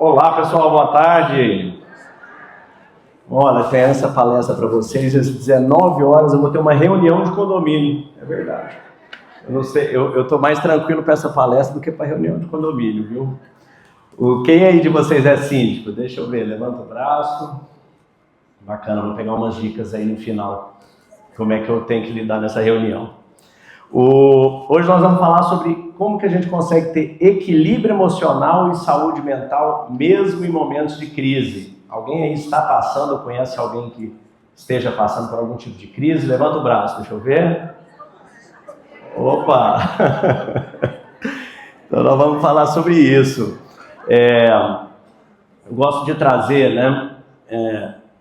Olá pessoal, boa tarde. Olha, tem essa palestra para vocês, às 19 horas eu vou ter uma reunião de condomínio. É verdade. Eu não sei, eu estou mais tranquilo para essa palestra do que para reunião de condomínio, viu? Quem aí de vocês é síndico? Deixa eu ver, levanta o braço. Bacana, vou pegar umas dicas aí no final. Como é que eu tenho que lidar nessa reunião. Hoje nós vamos falar sobre como que a gente consegue ter equilíbrio emocional e saúde mental mesmo em momentos de crise. Alguém aí está passando ou conhece alguém que esteja passando por algum tipo de crise? Levanta o braço, deixa eu ver. Opa! Então nós vamos falar sobre isso. Eu gosto de trazer, né?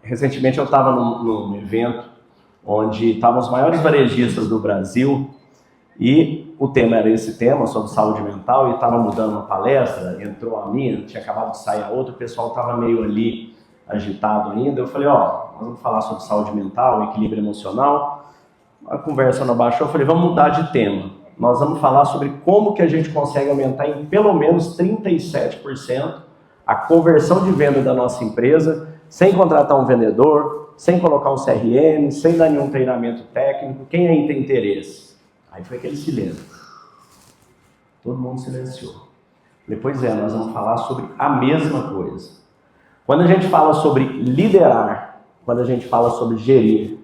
Recentemente eu estava num evento onde estavam os maiores varejistas do Brasil e o tema era esse tema, sobre saúde mental, e estava mudando uma palestra, entrou a minha, tinha acabado de sair a outra, o pessoal estava meio ali agitado ainda. Eu falei, nós vamos falar sobre saúde mental, equilíbrio emocional. A conversa não baixou, eu falei, vamos mudar de tema. Nós vamos falar sobre como que a gente consegue aumentar em pelo menos 37% a conversão de venda da nossa empresa, sem contratar um vendedor, sem colocar um CRM, sem dar nenhum treinamento técnico. Quem aí tem interesse? Aí foi aquele silêncio. Todo mundo silenciou. Depois nós vamos falar sobre a mesma coisa. Quando a gente fala sobre liderar, quando a gente fala sobre gerir,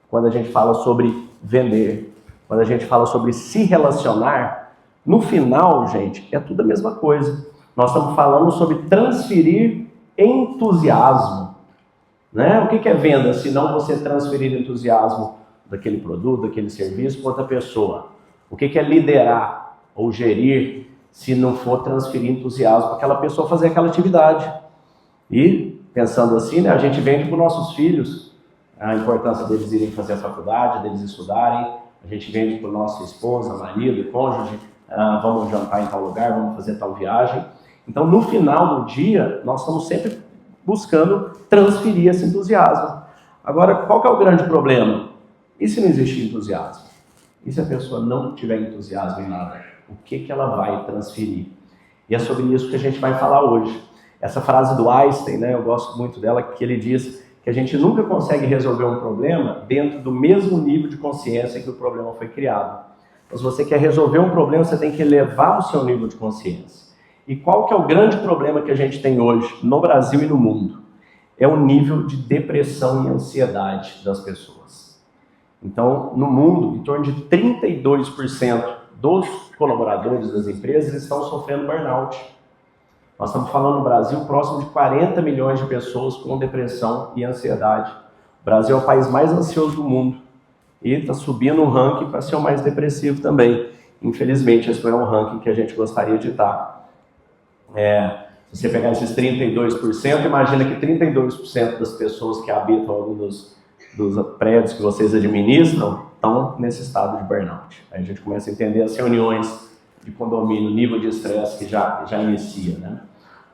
quando a gente fala sobre vender, quando a gente fala sobre se relacionar, no final, gente, é tudo a mesma coisa. Nós estamos falando sobre transferir entusiasmo. Né? O que é venda, se não você transferir entusiasmo daquele produto, daquele serviço para outra pessoa? O que é liderar ou gerir se não for transferir entusiasmo para aquela pessoa fazer aquela atividade? E, pensando assim, né, a gente vende para os nossos filhos a importância deles irem fazer a faculdade, deles estudarem. A gente vende para a nossa esposa, marido, cônjuge, vamos jantar em tal lugar, vamos fazer tal viagem. Então, no final do dia, nós estamos sempre buscando transferir esse entusiasmo. Agora, qual que é o grande problema? E se não existe entusiasmo? E se a pessoa não tiver entusiasmo em nada? O que ela vai transferir? E é sobre isso que a gente vai falar hoje. Essa frase do Einstein, né, eu gosto muito dela, que ele diz que a gente nunca consegue resolver um problema dentro do mesmo nível de consciência que o problema foi criado. Então, se você quer resolver um problema, você tem que elevar o seu nível de consciência. E qual que é o grande problema que a gente tem hoje no Brasil e no mundo? É o nível de depressão e ansiedade das pessoas. Então, no mundo, em torno de 32% dos colaboradores das empresas estão sofrendo burnout. Nós estamos falando no Brasil próximo de 40 milhões de pessoas com depressão e ansiedade. O Brasil é o país mais ansioso do mundo e está subindo o ranking para ser o mais depressivo também. Infelizmente, esse não é um ranking que a gente gostaria de estar. Se você pegar esses 32%, imagina que 32% das pessoas que habitam algum dos prédios que vocês administram estão nesse estado de burnout. Aí a gente começa a entender as reuniões de condomínio, o nível de estresse que já inicia, né?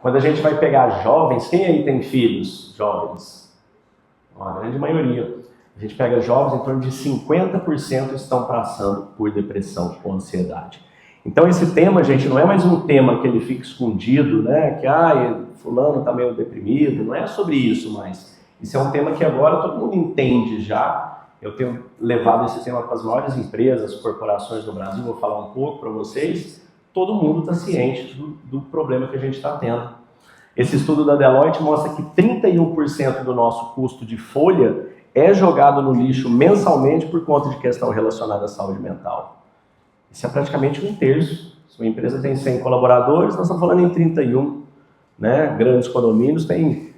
Quando a gente vai pegar jovens, quem aí tem filhos jovens? A grande maioria. A gente pega jovens, em torno de 50% estão passando por depressão ou ansiedade. Então esse tema, gente, não é mais um tema que ele fica escondido, né? Que, fulano está meio deprimido, não é sobre isso mais. Isso é um tema que agora todo mundo entende já. Eu tenho levado esse tema para as maiores empresas, corporações do Brasil, vou falar um pouco para vocês. Todo mundo está ciente do problema que a gente está tendo. Esse estudo da Deloitte mostra que 31% do nosso custo de folha é jogado no lixo mensalmente por conta de questão relacionada à saúde mental. Isso é praticamente um terço. Se uma empresa tem 100 colaboradores, nós estamos falando em 31. Né? Grandes condomínios têm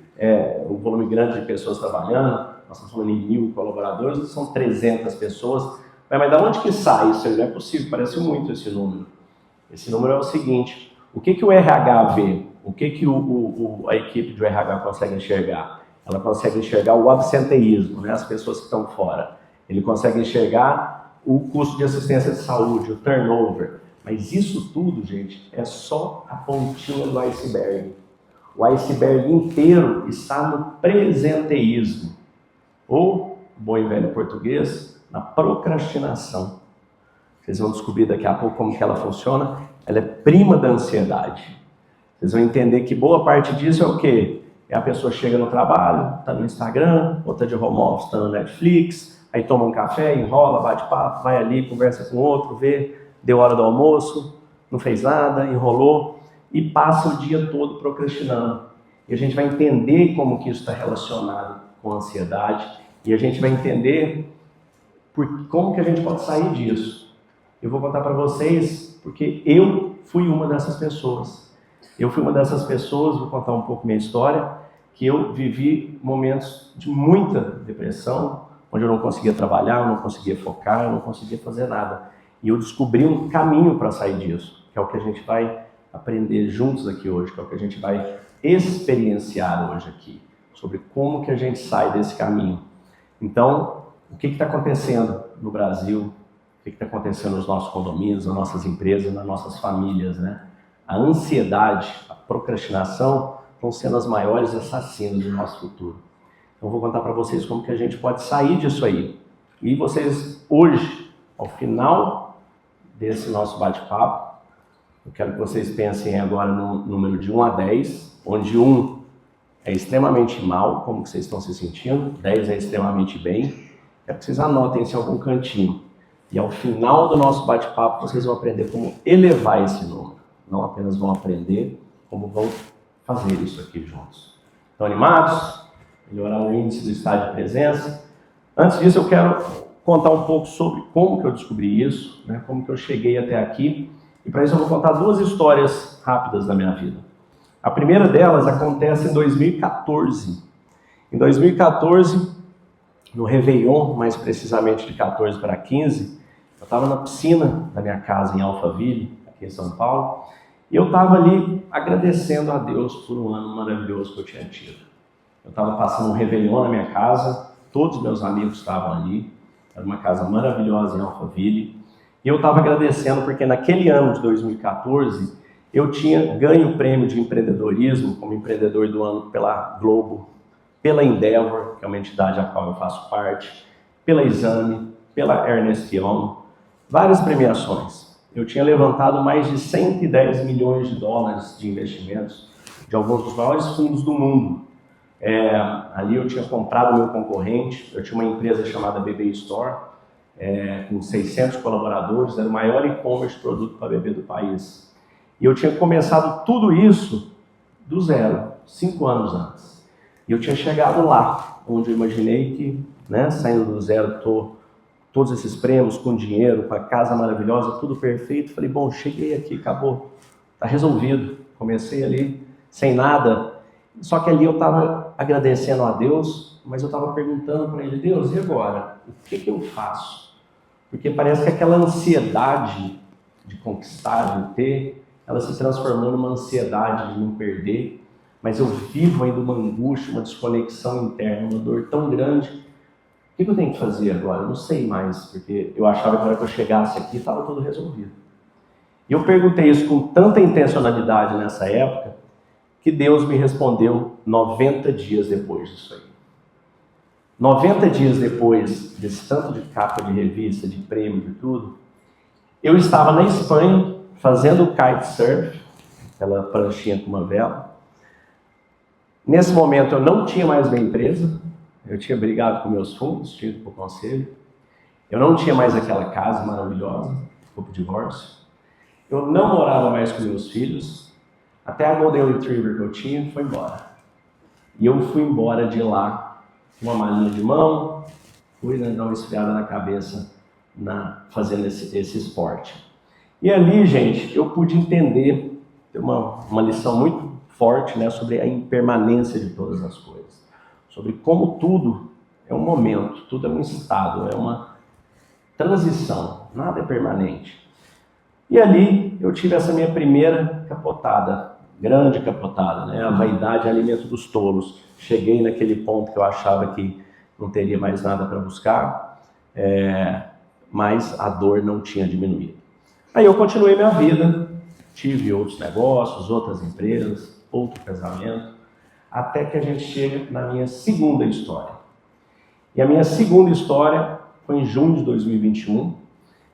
um volume grande de pessoas trabalhando. Nós estamos falando em 1.000 colaboradores, são 300 pessoas. Mas de onde que sai isso? Não é possível, parece muito esse número. Esse número é o seguinte: o que o RH vê? O que a equipe de RH consegue enxergar? Ela consegue enxergar o absenteísmo, né? As pessoas que estão fora. Ele consegue enxergar o custo de assistência de saúde, o turnover. Mas isso tudo, gente, é só a pontinha do iceberg. O iceberg inteiro está no presenteísmo. Ou, bom e velho português, na procrastinação. Vocês vão descobrir daqui a pouco como que ela funciona. Ela é prima da ansiedade. Vocês vão entender que boa parte disso é o quê? É a pessoa chega no trabalho, está no Instagram, ou está de home office, está no Netflix, aí toma um café, enrola, bate papo, vai ali, conversa com outro, vê, deu hora do almoço, não fez nada, enrolou e passa o dia todo procrastinando. E a gente vai entender como que isso está relacionado com a ansiedade e a gente vai entender como que a gente pode sair disso. Eu vou contar para vocês porque eu fui uma dessas pessoas. Eu fui uma dessas pessoas, vou contar um pouco minha história, que eu vivi momentos de muita depressão, onde eu não conseguia trabalhar, eu não conseguia focar, eu não conseguia fazer nada. E eu descobri um caminho para sair disso, que é o que a gente vai aprender juntos aqui hoje, que é o que a gente vai experienciar hoje aqui, sobre como que a gente sai desse caminho. Então, o que está acontecendo no Brasil? O que está acontecendo nos nossos condomínios, nas nossas empresas, nas nossas famílias, né? A ansiedade, a procrastinação vão sendo as maiores assassinas do nosso futuro. Então, vou contar para vocês como que a gente pode sair disso aí. E vocês, hoje, ao final desse nosso bate-papo, eu quero que vocês pensem agora no número de 1 a 10, onde 1 é extremamente mal, como que vocês estão se sentindo, 10 é extremamente bem. Quero que vocês anotem isso em algum cantinho. E ao final do nosso bate-papo, vocês vão aprender como elevar esse número. Não apenas vão aprender, como vão fazer isso aqui juntos. Estão animados? Melhorar o índice do estado de presença. Antes disso, eu quero contar um pouco sobre como que eu descobri isso, né? Como que eu cheguei até aqui. E para isso eu vou contar 2 histórias rápidas da minha vida. A primeira delas acontece em 2014. Em 2014, no Réveillon, mais precisamente de 14 para 15, eu estava na piscina da minha casa em Alphaville, aqui em São Paulo, e eu estava ali agradecendo a Deus por um ano maravilhoso que eu tinha tido. Eu estava passando um Réveillon na minha casa, todos os meus amigos estavam ali, era uma casa maravilhosa em Alphaville, e eu estava agradecendo porque naquele ano de 2014 eu tinha ganho o prêmio de empreendedorismo como empreendedor do ano pela Globo, pela Endeavor, que é uma entidade a qual eu faço parte, pela Exame, pela Ernst Young, várias premiações. Eu tinha levantado mais de 110 milhões de dólares de investimentos de alguns dos maiores fundos do mundo. Ali eu tinha comprado meu concorrente, eu tinha uma empresa chamada BB Store, com 600 colaboradores, era o maior e-commerce produto para bebê do país. E eu tinha começado tudo isso do zero, 5 anos antes. E eu tinha chegado lá, onde eu imaginei que, né, saindo do zero, todos esses prêmios, com dinheiro, com a casa maravilhosa, tudo perfeito. Falei, bom, cheguei aqui, acabou, está resolvido. Comecei ali sem nada, só que ali eu estava agradecendo a Deus, mas eu estava perguntando para Ele, Deus, e agora? O que eu faço? Porque parece que aquela ansiedade de conquistar, de ter, ela se transformou numa ansiedade de não perder, mas eu vivo ainda uma angústia, uma desconexão interna, uma dor tão grande. O que eu tenho que fazer agora? Eu não sei mais, porque eu achava que na hora que eu chegasse aqui estava tudo resolvido. E eu perguntei isso com tanta intencionalidade nessa época, que Deus me respondeu 90 dias depois disso aí. 90 dias depois desse tanto de capa de revista, de prêmio, de tudo, eu estava na Espanha fazendo kitesurf, aquela pranchinha com uma vela. Nesse momento eu não tinha mais minha empresa, eu tinha brigado com meus fundos, tinha ido para o conselho. Eu não tinha mais aquela casa maravilhosa, ficou para o divórcio. Eu não morava mais com meus filhos, até a Golden Retriever que eu tinha foi embora. E eu fui embora de lá, com uma malinha de mão, fui dar uma esfriada na cabeça fazendo esse esporte. E ali, gente, eu pude entender uma lição muito forte, né, sobre a impermanência de todas as coisas. Sobre como tudo é um momento, tudo é um estado, é uma transição, nada é permanente. E ali eu tive essa minha primeira capotada, grande capotada, né? A vaidade é alimento dos tolos. Cheguei naquele ponto que eu achava que não teria mais nada para buscar, mas a dor não tinha diminuído. Aí eu continuei minha vida, tive outros negócios, outras empresas, outro casamento, até que a gente chega na minha segunda história. E a minha segunda história foi em junho de 2021.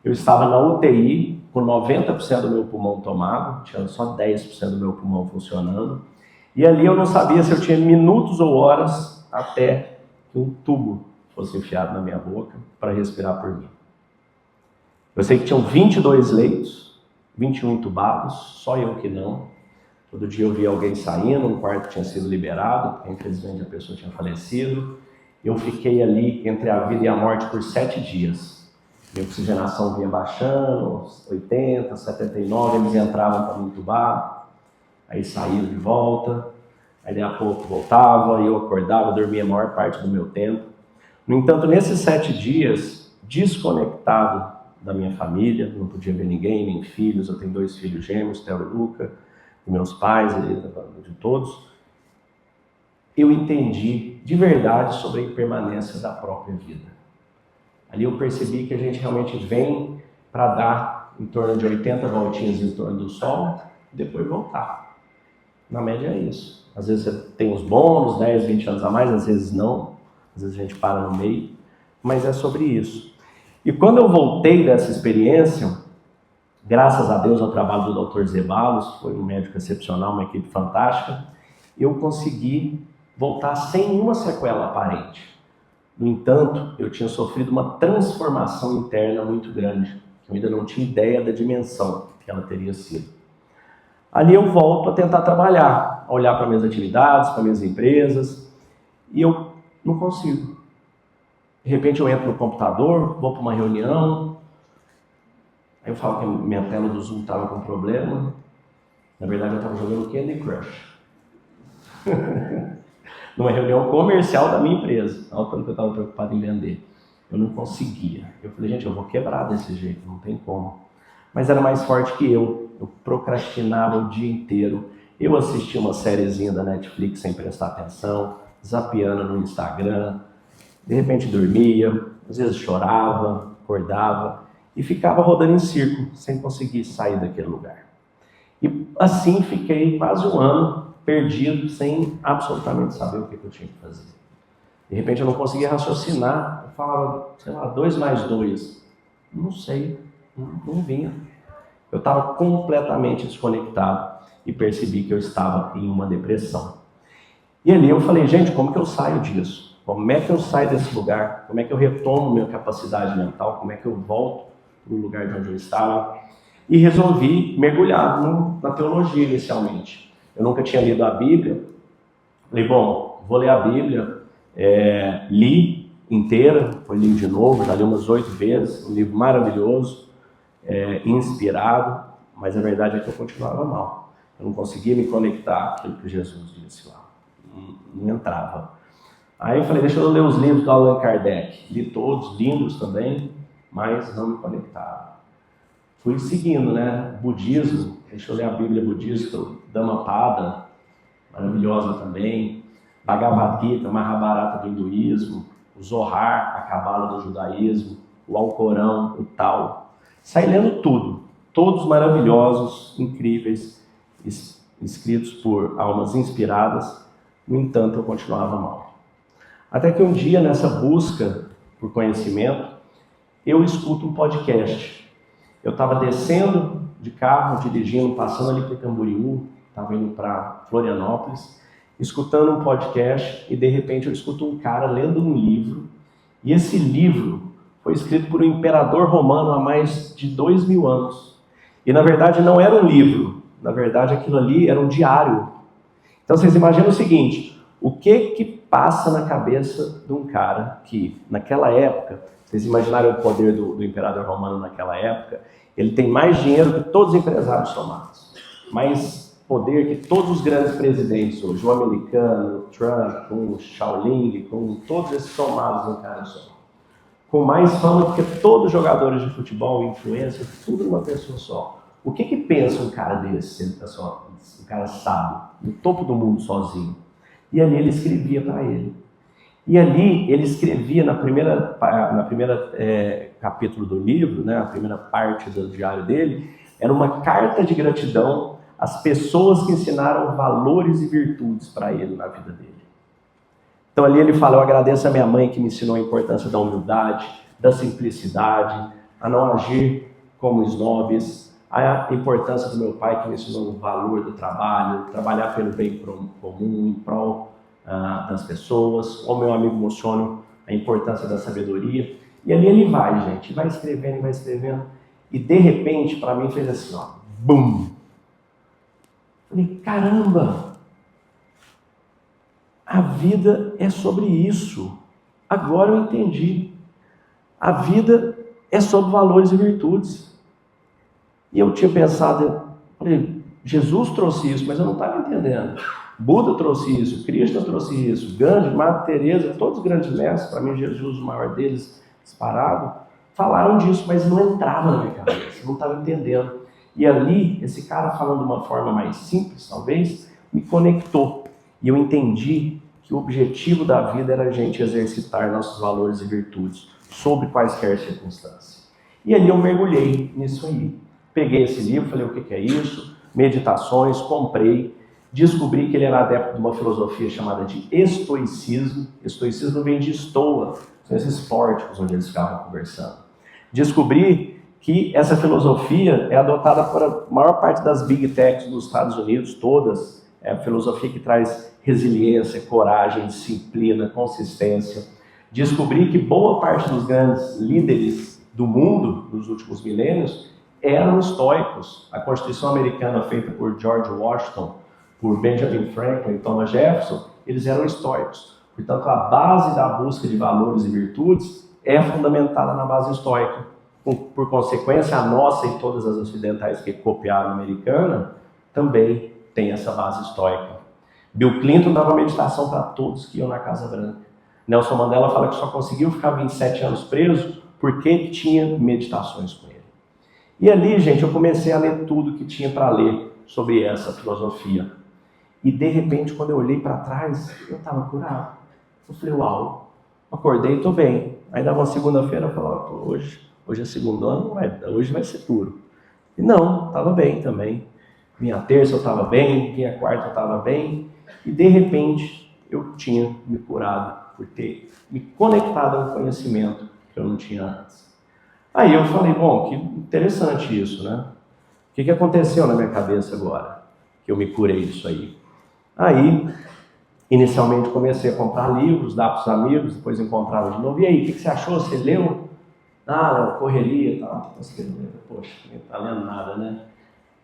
Eu estava na UTI, com 90% do meu pulmão tomado, tinha só 10% do meu pulmão funcionando. E ali eu não sabia se eu tinha minutos ou horas até que um tubo fosse enfiado na minha boca para respirar por mim. Eu sei que tinham 22 leitos, 21 entubados, só eu que não. Todo dia eu via alguém saindo, um quarto tinha sido liberado, porque infelizmente a pessoa tinha falecido. Eu fiquei ali entre a vida e a morte por 7 dias. Minha oxigenação vinha baixando, 80, 79, eles entravam para me entubar, aí saíam de volta, aí daí a pouco voltava, e eu acordava, dormia a maior parte do meu tempo. No entanto, nesses 7 dias, desconectado da minha família, não podia ver ninguém, nem filhos, eu tenho 2 filhos gêmeos, Theo e Luca, de meus pais, de todos, eu entendi de verdade sobre a impermanência da própria vida. Ali eu percebi que a gente realmente vem para dar em torno de 80 voltinhas em torno do Sol e depois voltar. Na média é isso. Às vezes você tem os bônus, 10, 20 anos a mais, às vezes não. Às vezes a gente para no meio. Mas é sobre isso. E quando eu voltei dessa experiência, graças a Deus ao trabalho do Dr. Zeballos, que foi um médico excepcional, uma equipe fantástica, eu consegui voltar sem nenhuma sequela aparente. No entanto, eu tinha sofrido uma transformação interna muito grande, que eu ainda não tinha ideia da dimensão que ela teria sido. Ali eu volto a tentar trabalhar, a olhar para minhas atividades, para minhas empresas, e eu não consigo. De repente eu entro no computador, vou para uma reunião, aí eu falo que minha tela do Zoom estava com problema. Na verdade eu estava jogando Candy Crush. Numa reunião comercial da minha empresa, tanto que eu estava preocupado em vender. Eu não conseguia. Eu falei, gente, eu vou quebrar desse jeito, não tem como. Mas era mais forte que eu. Eu procrastinava o dia inteiro. Eu assistia uma sériezinha da Netflix sem prestar atenção, zapeando no Instagram. De repente dormia, às vezes chorava, acordava e ficava rodando em círculo, sem conseguir sair daquele lugar. E assim fiquei quase um ano perdido, sem absolutamente saber o que eu tinha que fazer. De repente eu não conseguia raciocinar, eu falava, sei lá, 2 mais 2. Não sei, não vinha. Eu estava completamente desconectado e percebi que eu estava em uma depressão. E ali eu falei, gente, como que eu saio disso? Como é que eu saio desse lugar? Como é que eu retomo minha capacidade mental? Como é que eu volto para o lugar de onde eu estava? E resolvi mergulhar na teologia inicialmente. Eu nunca tinha lido a Bíblia. Falei, bom, vou ler a Bíblia. Li inteira, foi lido de novo, já li umas 8 vezes. Um livro maravilhoso, inspirado, mas a verdade é que eu continuava mal. Eu não conseguia me conectar com aquilo que Jesus disse lá. Não entrava. Aí eu falei, deixa eu ler os livros do Allan Kardec. Li todos, lindos também, mas não me conectava. Fui seguindo, né? Budismo, deixa eu ler a Bíblia budista, Dhammapada, maravilhosa também, Bhagavad Gita, Mahabharata do hinduísmo, o Zohar, a Cabala do judaísmo, o Alcorão, o Tao. Saí lendo tudo, todos maravilhosos, incríveis, escritos por almas inspiradas. No entanto, eu continuava mal. Até que um dia, nessa busca por conhecimento, eu escuto um podcast. Eu estava descendo de carro, dirigindo, passando ali por Camboriú, estava indo para Florianópolis, escutando um podcast e de repente eu escuto um cara lendo um livro. E esse livro foi escrito por um imperador romano há mais de 2000 anos. E na verdade não era um livro, na verdade aquilo ali era um diário. Então vocês imaginam o seguinte, o que passa na cabeça de um cara que naquela época, vocês imaginaram o poder do imperador romano naquela época, ele tem mais dinheiro que todos os empresários somados, mais poder que todos os grandes presidentes hoje, o americano, o Trump, com o Shaolin, com todos esses somados no cara só. Com mais fama do que todos os jogadores de futebol, influência, tudo numa pessoa só. O que pensa um cara desse, um cara sábio, no topo do mundo sozinho? E ali ele escrevia para ele. E ali ele escrevia na primeira capítulo do livro, né, a primeira parte do diário dele, era uma carta de gratidão às pessoas que ensinaram valores e virtudes para ele na vida dele. Então ali ele fala, eu agradeço a minha mãe que me ensinou a importância da humildade, da simplicidade, a não agir como snobs, a importância do meu pai que me ensinou o valor do trabalho, trabalhar pelo bem comum, em prol das pessoas, o meu amigo Mociono, a importância da sabedoria. E ali ele vai, gente, vai escrevendo, e de repente, para mim, fez assim, ó, bum! Falei, caramba! A vida é sobre isso. Agora eu entendi. A vida é sobre valores e virtudes. E eu tinha pensado, falei, Jesus trouxe isso, mas eu não estava entendendo. Buda trouxe isso, Krishna trouxe isso, Gandhi, Madre Teresa, todos os grandes mestres, para mim Jesus, o maior deles, disparado, falaram disso, mas não entrava na minha cabeça, não estava entendendo. E ali, esse cara falando de uma forma mais simples, talvez, me conectou. E eu entendi que o objetivo da vida era a gente exercitar nossos valores e virtudes, sobre quaisquer circunstâncias. E ali eu mergulhei nisso aí. Peguei esse livro, falei, o que é isso? Meditações, comprei, descobri que ele era adepto de uma filosofia chamada de estoicismo. Estoicismo vem de estoa, são esses pórticos onde eles ficavam conversando. Descobri que essa filosofia é adotada por a maior parte das big techs dos Estados Unidos, todas. É a filosofia que traz resiliência, coragem, disciplina, consistência. Descobri que boa parte dos grandes líderes do mundo, dos últimos milênios, eram estoicos. A Constituição Americana, feita por George Washington, por Benjamin Franklin, Thomas Jefferson, eles eram estoicos. Portanto, a base da busca de valores e virtudes é fundamentada na base estoica. Por consequência, a nossa e todas as ocidentais que copiaram a americana também tem essa base estoica. Bill Clinton dava meditação para todos que iam na Casa Branca. Nelson Mandela fala que só conseguiu ficar 27 anos preso porque tinha meditações com ele. E ali, gente, eu comecei a ler tudo que tinha para ler sobre essa filosofia. E de repente, quando eu olhei para trás, eu estava curado. Eu falei, uau, acordei e estou bem. Aí dava uma segunda-feira, eu falava, hoje é segundo ano, hoje vai ser duro. E não, estava bem também. Minha terça eu estava bem, minha quarta eu estava bem. E de repente, eu tinha me curado por ter me conectado a um conhecimento que eu não tinha antes. Aí eu falei, bom, que interessante isso, né? O que aconteceu na minha cabeça agora? Que eu me curei disso aí. Aí, inicialmente comecei a comprar livros, dar para os amigos, depois encontrava de novo. E aí, o que você achou? Você leu? Ah, correria e tal. Poxa, não está lendo nada, né?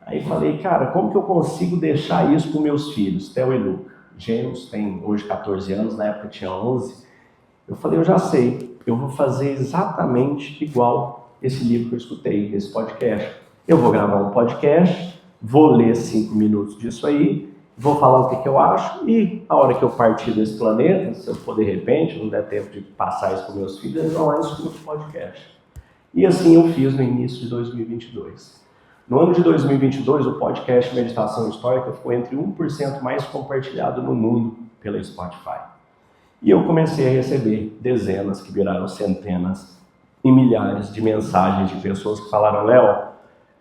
Aí falei, cara, como que eu consigo deixar isso para os meus filhos, Theo e Luca? Gêmeos, tem hoje 14 anos, na época tinha 11. Eu falei, eu já sei, eu vou fazer exatamente igual esse livro que eu escutei, esse podcast. Eu vou gravar um podcast, vou ler 5 minutos disso aí, vou falar o que eu acho, e a hora que eu partir desse planeta, se eu for de repente, não der tempo de passar isso para meus filhos, eles vão lá e escutam o podcast. E assim eu fiz no início de 2022. No ano de 2022, o podcast Meditação Histórica ficou entre 1% mais compartilhado no mundo pela Spotify. E eu comecei a receber dezenas, que viraram centenas e milhares de mensagens de pessoas que falaram, Léo,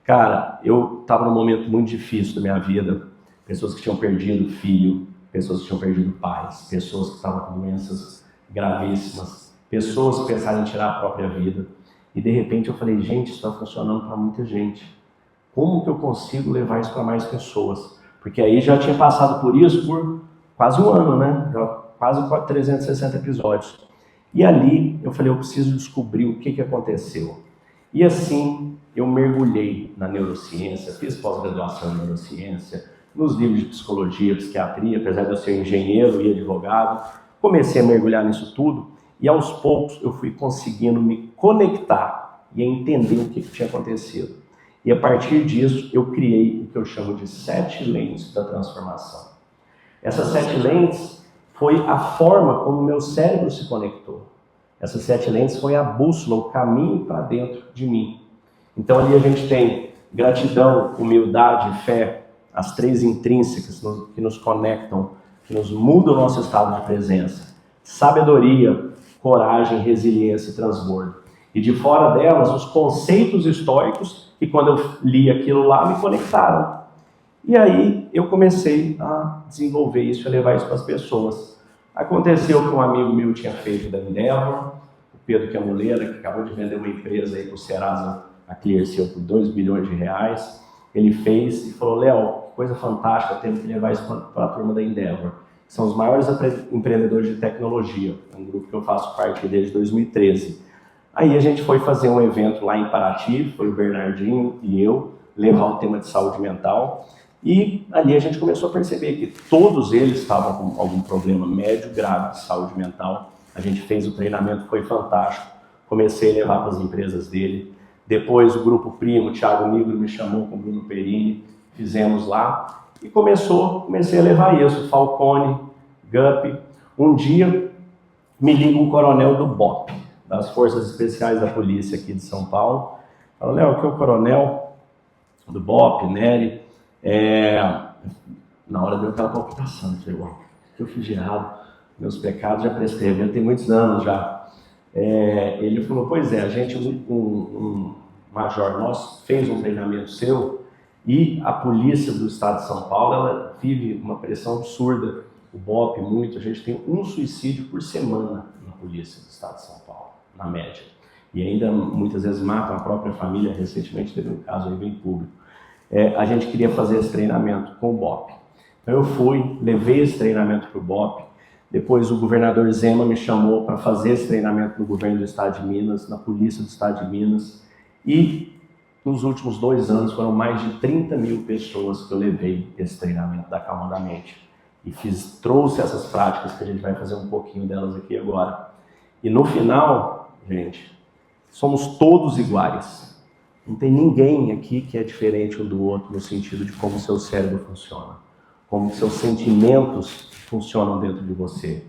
cara, eu estava num momento muito difícil da minha vida, pessoas que tinham perdido filho, pessoas que tinham perdido pais, pessoas que estavam com doenças gravíssimas, pessoas que pensaram em tirar a própria vida. E de repente eu falei, gente, isso está funcionando para muita gente. Como que eu consigo levar isso para mais pessoas? Porque aí já tinha passado por isso por quase um ano, né? Quase 360 episódios. E ali eu falei, eu preciso descobrir o que aconteceu. E assim eu mergulhei na neurociência, fiz pós-graduação em neurociência, nos livros de psicologia, psiquiatria, apesar de eu ser engenheiro e advogado, comecei a mergulhar nisso tudo e aos poucos eu fui conseguindo me conectar e entender o que tinha acontecido. E a partir disso, eu criei o que eu chamo de 7 lentes da transformação. Essas 7 lentes foi a forma como o meu cérebro se conectou. Essas 7 lentes foi a bússola, o caminho para dentro de mim. Então ali a gente tem gratidão, humildade, fé, as 3 intrínsecas que nos conectam, que nos mudam o nosso estado de presença. Sabedoria, coragem, resiliência e transbordo. E de fora delas, os conceitos estoicos que quando eu li aquilo lá, me conectaram. E aí eu comecei a desenvolver isso, a levar isso para as pessoas. Aconteceu que um amigo meu tinha feito da Endeavor, o Pedro Camuleira, que acabou de vender uma empresa aí para o Serasa a Clearseal por 2 bilhões de reais. Ele fez e falou, Léo, que coisa fantástica, temos que levar isso para a turma da Endeavor. São os maiores empreendedores de tecnologia, é um grupo que eu faço parte desde 2013. Aí a gente foi fazer um evento lá em Paraty, foi o Bernardinho e eu, levar o tema de saúde mental. E ali a gente começou a perceber que todos eles estavam com algum problema médio, grave de saúde mental. A gente fez o treinamento, foi fantástico. Comecei a levar para as empresas dele. Depois o Grupo Primo, o Thiago Nigro me chamou com o Bruno Perini, fizemos lá. E comecei a levar isso, Falcone, GUP. Um dia me liga um coronel do BOP, das Forças Especiais da Polícia aqui de São Paulo. Fala, Léo, aqui é o coronel do BOP, Nery. Na hora deu aquela palpitação, eu falei, o que eu fiz de errado? Meus pecados já prescreveram, tem muitos anos já. Ele falou, pois é, a gente, um major nosso, fez um treinamento seu e a polícia do estado de São Paulo, ela vive uma pressão absurda, o BOP muito, a gente tem um suicídio por semana na polícia do estado de São Paulo, na média. E ainda muitas vezes matam a própria família, recentemente teve um caso aí bem público. A gente queria fazer esse treinamento com o BOP. Então eu fui, levei esse treinamento para o BOP, depois o governador Zema me chamou para fazer esse treinamento no governo do estado de Minas, na polícia do estado de Minas, e nos últimos 2 anos foram mais de 30 mil pessoas que eu levei esse treinamento da Calma da Mente. E trouxe essas práticas que a gente vai fazer um pouquinho delas aqui agora. E no final, gente, somos todos iguais. Não tem ninguém aqui que é diferente um do outro no sentido de como o seu cérebro funciona, como os seus sentimentos funcionam dentro de você.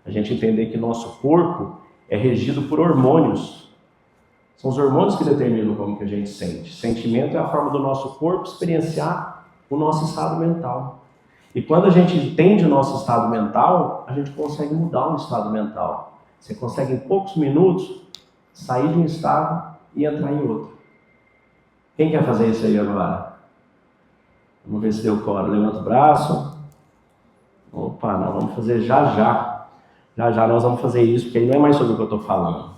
A gente entender que nosso corpo é regido por hormônios. São os hormônios que determinam como que a gente sente. Sentimento é a forma do nosso corpo experienciar o nosso estado mental. E quando a gente entende o nosso estado mental, a gente consegue mudar o estado mental. Você consegue em poucos minutos sair de um estado e entrar em outro. Quem quer fazer isso aí agora? Vamos ver se deu coro. Levanta o braço. Opa, nós vamos fazer já já. Já já nós vamos fazer isso, porque aí não é mais sobre o que eu estou falando.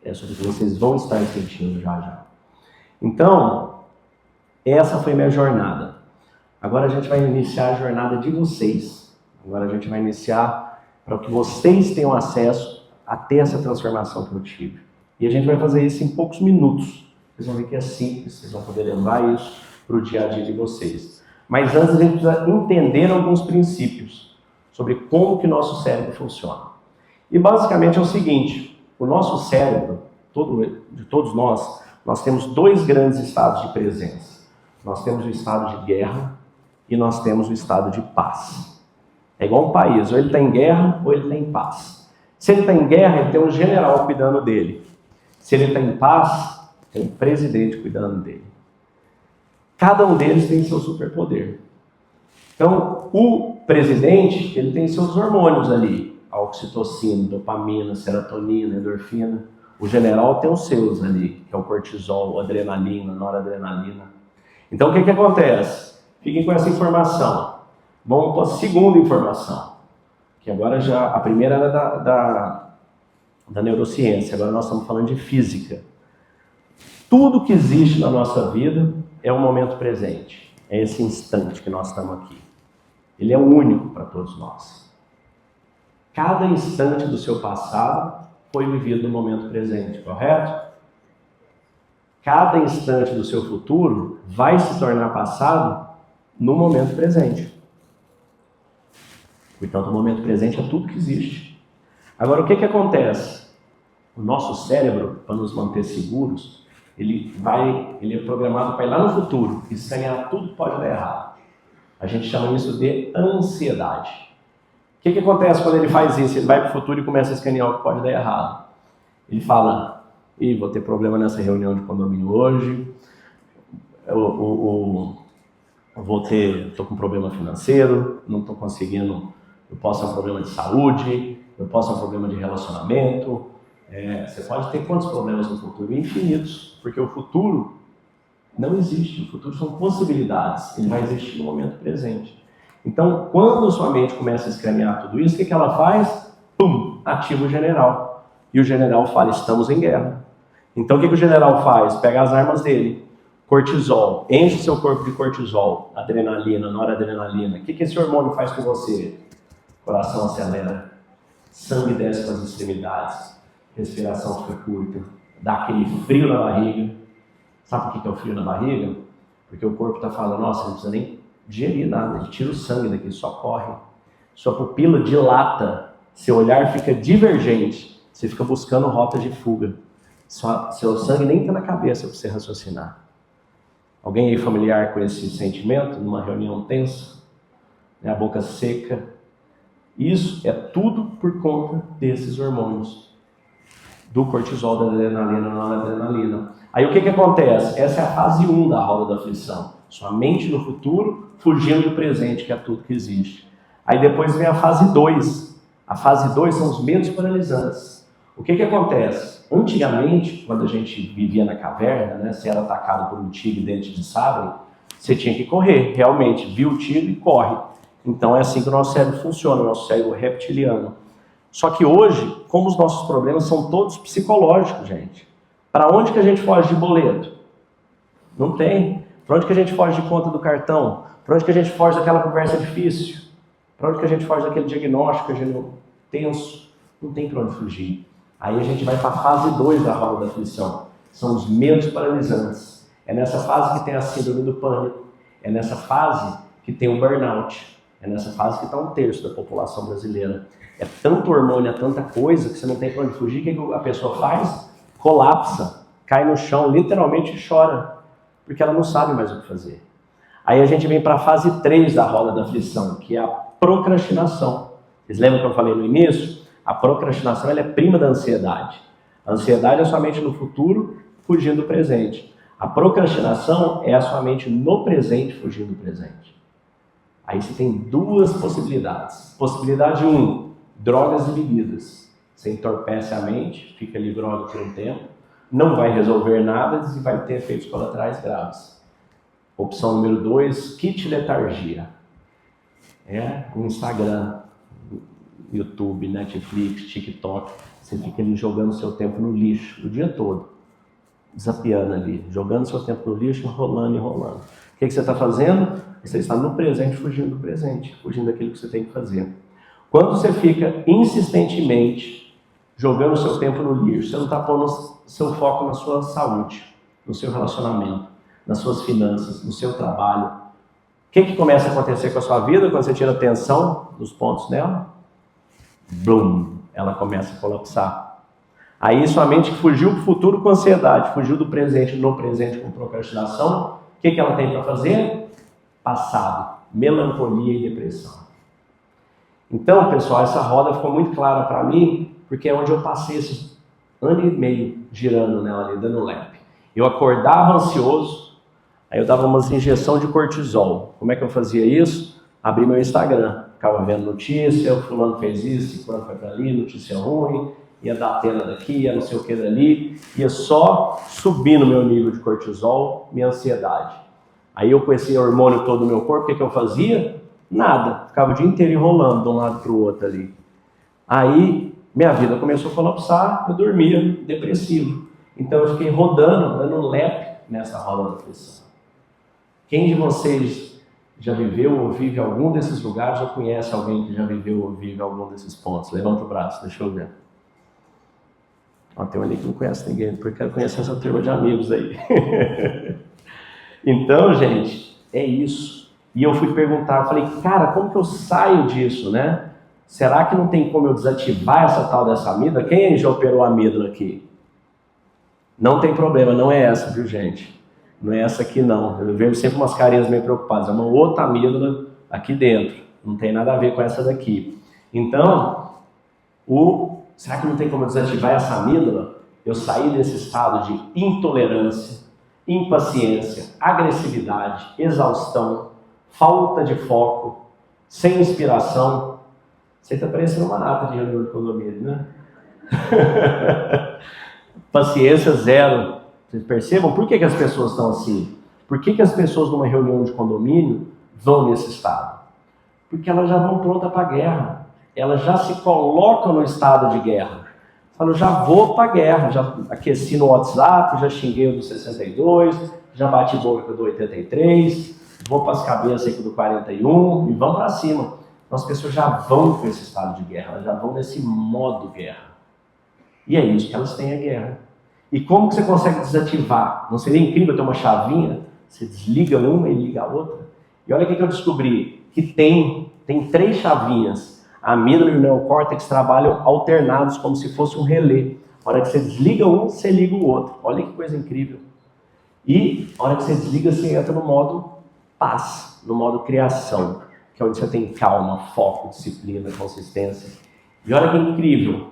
É sobre o que vocês vão estar sentindo já já. Então, essa foi minha jornada. Agora a gente vai iniciar a jornada de vocês. Agora a gente vai iniciar para que vocês tenham acesso a ter essa transformação que eu tive. E a gente vai fazer isso em poucos minutos. Vocês vão ver que é simples, vocês vão poder levar isso para o dia a dia de vocês. Mas antes a gente precisa entender alguns princípios sobre como que nosso cérebro funciona. E basicamente é o seguinte, o nosso cérebro, de todos nós temos 2 grandes estados de presença. Nós temos o estado de guerra e nós temos o estado de paz. É igual um país, ou ele está em guerra ou ele está em paz. Se ele está em guerra, ele tem um general cuidando dele. Se ele está em paz, tem um presidente cuidando dele. Cada um deles tem seu superpoder. Então, o presidente, ele tem seus hormônios ali. A oxitocina, dopamina, serotonina, endorfina. O general tem os seus ali, que é o cortisol, adrenalina, noradrenalina. Então, o que acontece? Fiquem com essa informação. Vamos para a segunda informação. Que agora já, a primeira era da neurociência, agora nós estamos falando de física. Tudo que existe na nossa vida é o momento presente. É esse instante que nós estamos aqui. Ele é único para todos nós. Cada instante do seu passado foi vivido no momento presente, correto? Cada instante do seu futuro vai se tornar passado no momento presente. Portanto, o momento presente é tudo que existe. Agora, o que acontece? O nosso cérebro, para nos manter seguros, ele é programado para ir lá no futuro e escanear tudo que pode dar errado. A gente chama isso de ansiedade. O que acontece quando ele faz isso? Ele vai para o futuro e começa a escanear o que pode dar errado. Ele fala, vou ter problema nessa reunião de condomínio hoje, estou com um problema financeiro, não estou conseguindo, eu posso ter um problema de saúde, eu posso ter um problema de relacionamento. Você pode ter quantos problemas no futuro? Infinitos, porque o futuro não existe, o futuro são possibilidades, ele vai existir no momento presente. Então, quando sua mente começa a escanear tudo isso, o que ela faz? Pum, ativa o general. E o general fala, estamos em guerra. Então o que o general faz? Pega as armas dele, cortisol, enche seu corpo de cortisol, adrenalina, noradrenalina. O que esse hormônio faz com você? Coração acelera, sangue desce para as extremidades, respiração fica curta, dá aquele frio na barriga. Sabe por que é o frio na barriga? Porque o corpo está falando, nossa, não precisa nem digerir nada, ele tira o sangue daqui, só corre. Sua pupila dilata, seu olhar fica divergente, você fica buscando rota de fuga. Seu sangue nem está na cabeça para você raciocinar. Alguém aí familiar com esse sentimento, numa reunião tensa, né, a boca seca? Isso é tudo por conta desses hormônios, do cortisol, da adrenalina, noradrenalina. Aí o que acontece? Essa é a fase 1 da roda da aflição. Sua mente no futuro, fugindo do presente, que é tudo que existe. Aí depois vem a fase 2. A fase 2 são os medos paralisantes. O que acontece? Antigamente, quando a gente vivia na caverna, né, se era atacado por um tigre dente de sabre, você tinha que correr, realmente, viu o tigre e corre. Então é assim que o nosso cérebro funciona, o nosso cérebro reptiliano. Só que hoje, como os nossos problemas são todos psicológicos, gente, para onde que a gente foge de boleto? Não tem. Para onde que a gente foge de conta do cartão? Para onde que a gente foge daquela conversa difícil? Para onde que a gente foge daquele diagnóstico que a gente tenso? Não tem para onde fugir. Aí a gente vai para a fase 2 da roda da aflição. São os medos paralisantes. É nessa fase que tem a síndrome do pânico. É nessa fase que tem o burnout. É nessa fase que está 1/3 da população brasileira. É tanto hormônio, é tanta coisa que você não tem para onde fugir. O que a pessoa faz? Colapsa, cai no chão, literalmente chora, porque ela não sabe mais o que fazer. Aí a gente vem para a fase 3 da roda da aflição, que é a procrastinação. Vocês lembram que eu falei no início? A procrastinação ela é prima da ansiedade. A ansiedade é somente no futuro, fugindo do presente. A procrastinação é a sua mente no presente, fugindo do presente. Aí você tem duas possibilidades. Possibilidade 1, drogas e bebidas. Você entorpece a mente, fica ali droga por um tempo, não vai resolver nada e vai ter efeitos colaterais graves. Opção número 2, kit letargia. É o Instagram, YouTube, Netflix, TikTok. Você fica ali jogando seu tempo no lixo o dia todo, desapiando ali, jogando seu tempo no lixo, enrolando. O que você está fazendo? Você está no presente, fugindo do presente, fugindo daquilo que você tem que fazer. Quando você fica insistentemente jogando o seu tempo no lixo, você não está pondo seu foco na sua saúde, no seu relacionamento, nas suas finanças, no seu trabalho. O que começa a acontecer com a sua vida quando você tira atenção dos pontos dela? Blum, ela começa a colapsar. Aí sua mente fugiu do futuro com ansiedade, fugiu do presente no presente com procrastinação. O que ela tem para fazer? Passado, melancolia e depressão. Então, pessoal, essa roda ficou muito clara para mim, porque é onde eu passei esse 1 ano e meio girando nela ali, dando lap. Eu acordava ansioso, aí eu dava umas injeções de cortisol. Como é que eu fazia isso? Abri meu Instagram, ficava vendo notícia, o fulano fez isso, o fulano foi para ali, notícia ruim, ia dar tela daqui, ia não sei o que dali, ia só subindo meu nível de cortisol, minha ansiedade. Aí eu com esse hormônio todo no meu corpo, o que eu fazia? Nada, ficava o dia inteiro enrolando de um lado para o outro ali. Aí minha vida começou a colapsar, eu dormia depressivo. Então eu fiquei rodando, dando lap nessa roda da aflição. Quem de vocês já viveu ou vive algum desses lugares ou conhece alguém que já viveu ou vive algum desses pontos? Levanta o braço, deixa eu ver. Ó, tem um ali que não conhece ninguém, porque eu conheço essa turma de amigos aí. Então, gente, é isso. E eu fui perguntar, eu falei, cara, como que eu saio disso, né? Será que não tem como eu desativar essa tal dessa amígdala? Quem aí já operou a amígdala aqui? Não tem problema, não é essa, viu, gente? Não é essa aqui, não. Eu vejo sempre umas carinhas meio preocupadas. É uma outra amígdala aqui dentro. Não tem nada a ver com essa daqui. Então, será que não tem como eu desativar essa amígdala? Eu saí desse estado de intolerância, impaciência, agressividade, exaustão, falta de foco, sem inspiração. Você está parecendo uma nata de reunião de condomínio, né? Paciência zero. Vocês percebam por que as pessoas estão assim? Por que as pessoas numa reunião de condomínio vão nesse estado? Porque elas já vão prontas para a guerra. Elas já se colocam no estado de guerra. Fala, eu já vou para a guerra, já aqueci no WhatsApp, já xinguei o do 62, já bati boca do 83, vou para as cabeças aqui do 41 e vamos para cima. Então as pessoas já vão com esse estado de guerra, elas já vão nesse modo guerra. E é isso que elas têm, a guerra. E como que você consegue desativar? Não seria incrível ter uma chavinha? Você desliga uma e liga a outra? E olha o que eu descobri, que tem 3 chavinhas. A amígdala e o neocórtex trabalham alternados, como se fosse um relé. A hora que você desliga um, você liga o outro. Olha que coisa incrível. E a hora que você desliga, você entra no modo paz, no modo criação, que é onde você tem calma, foco, disciplina, consistência. E olha que incrível.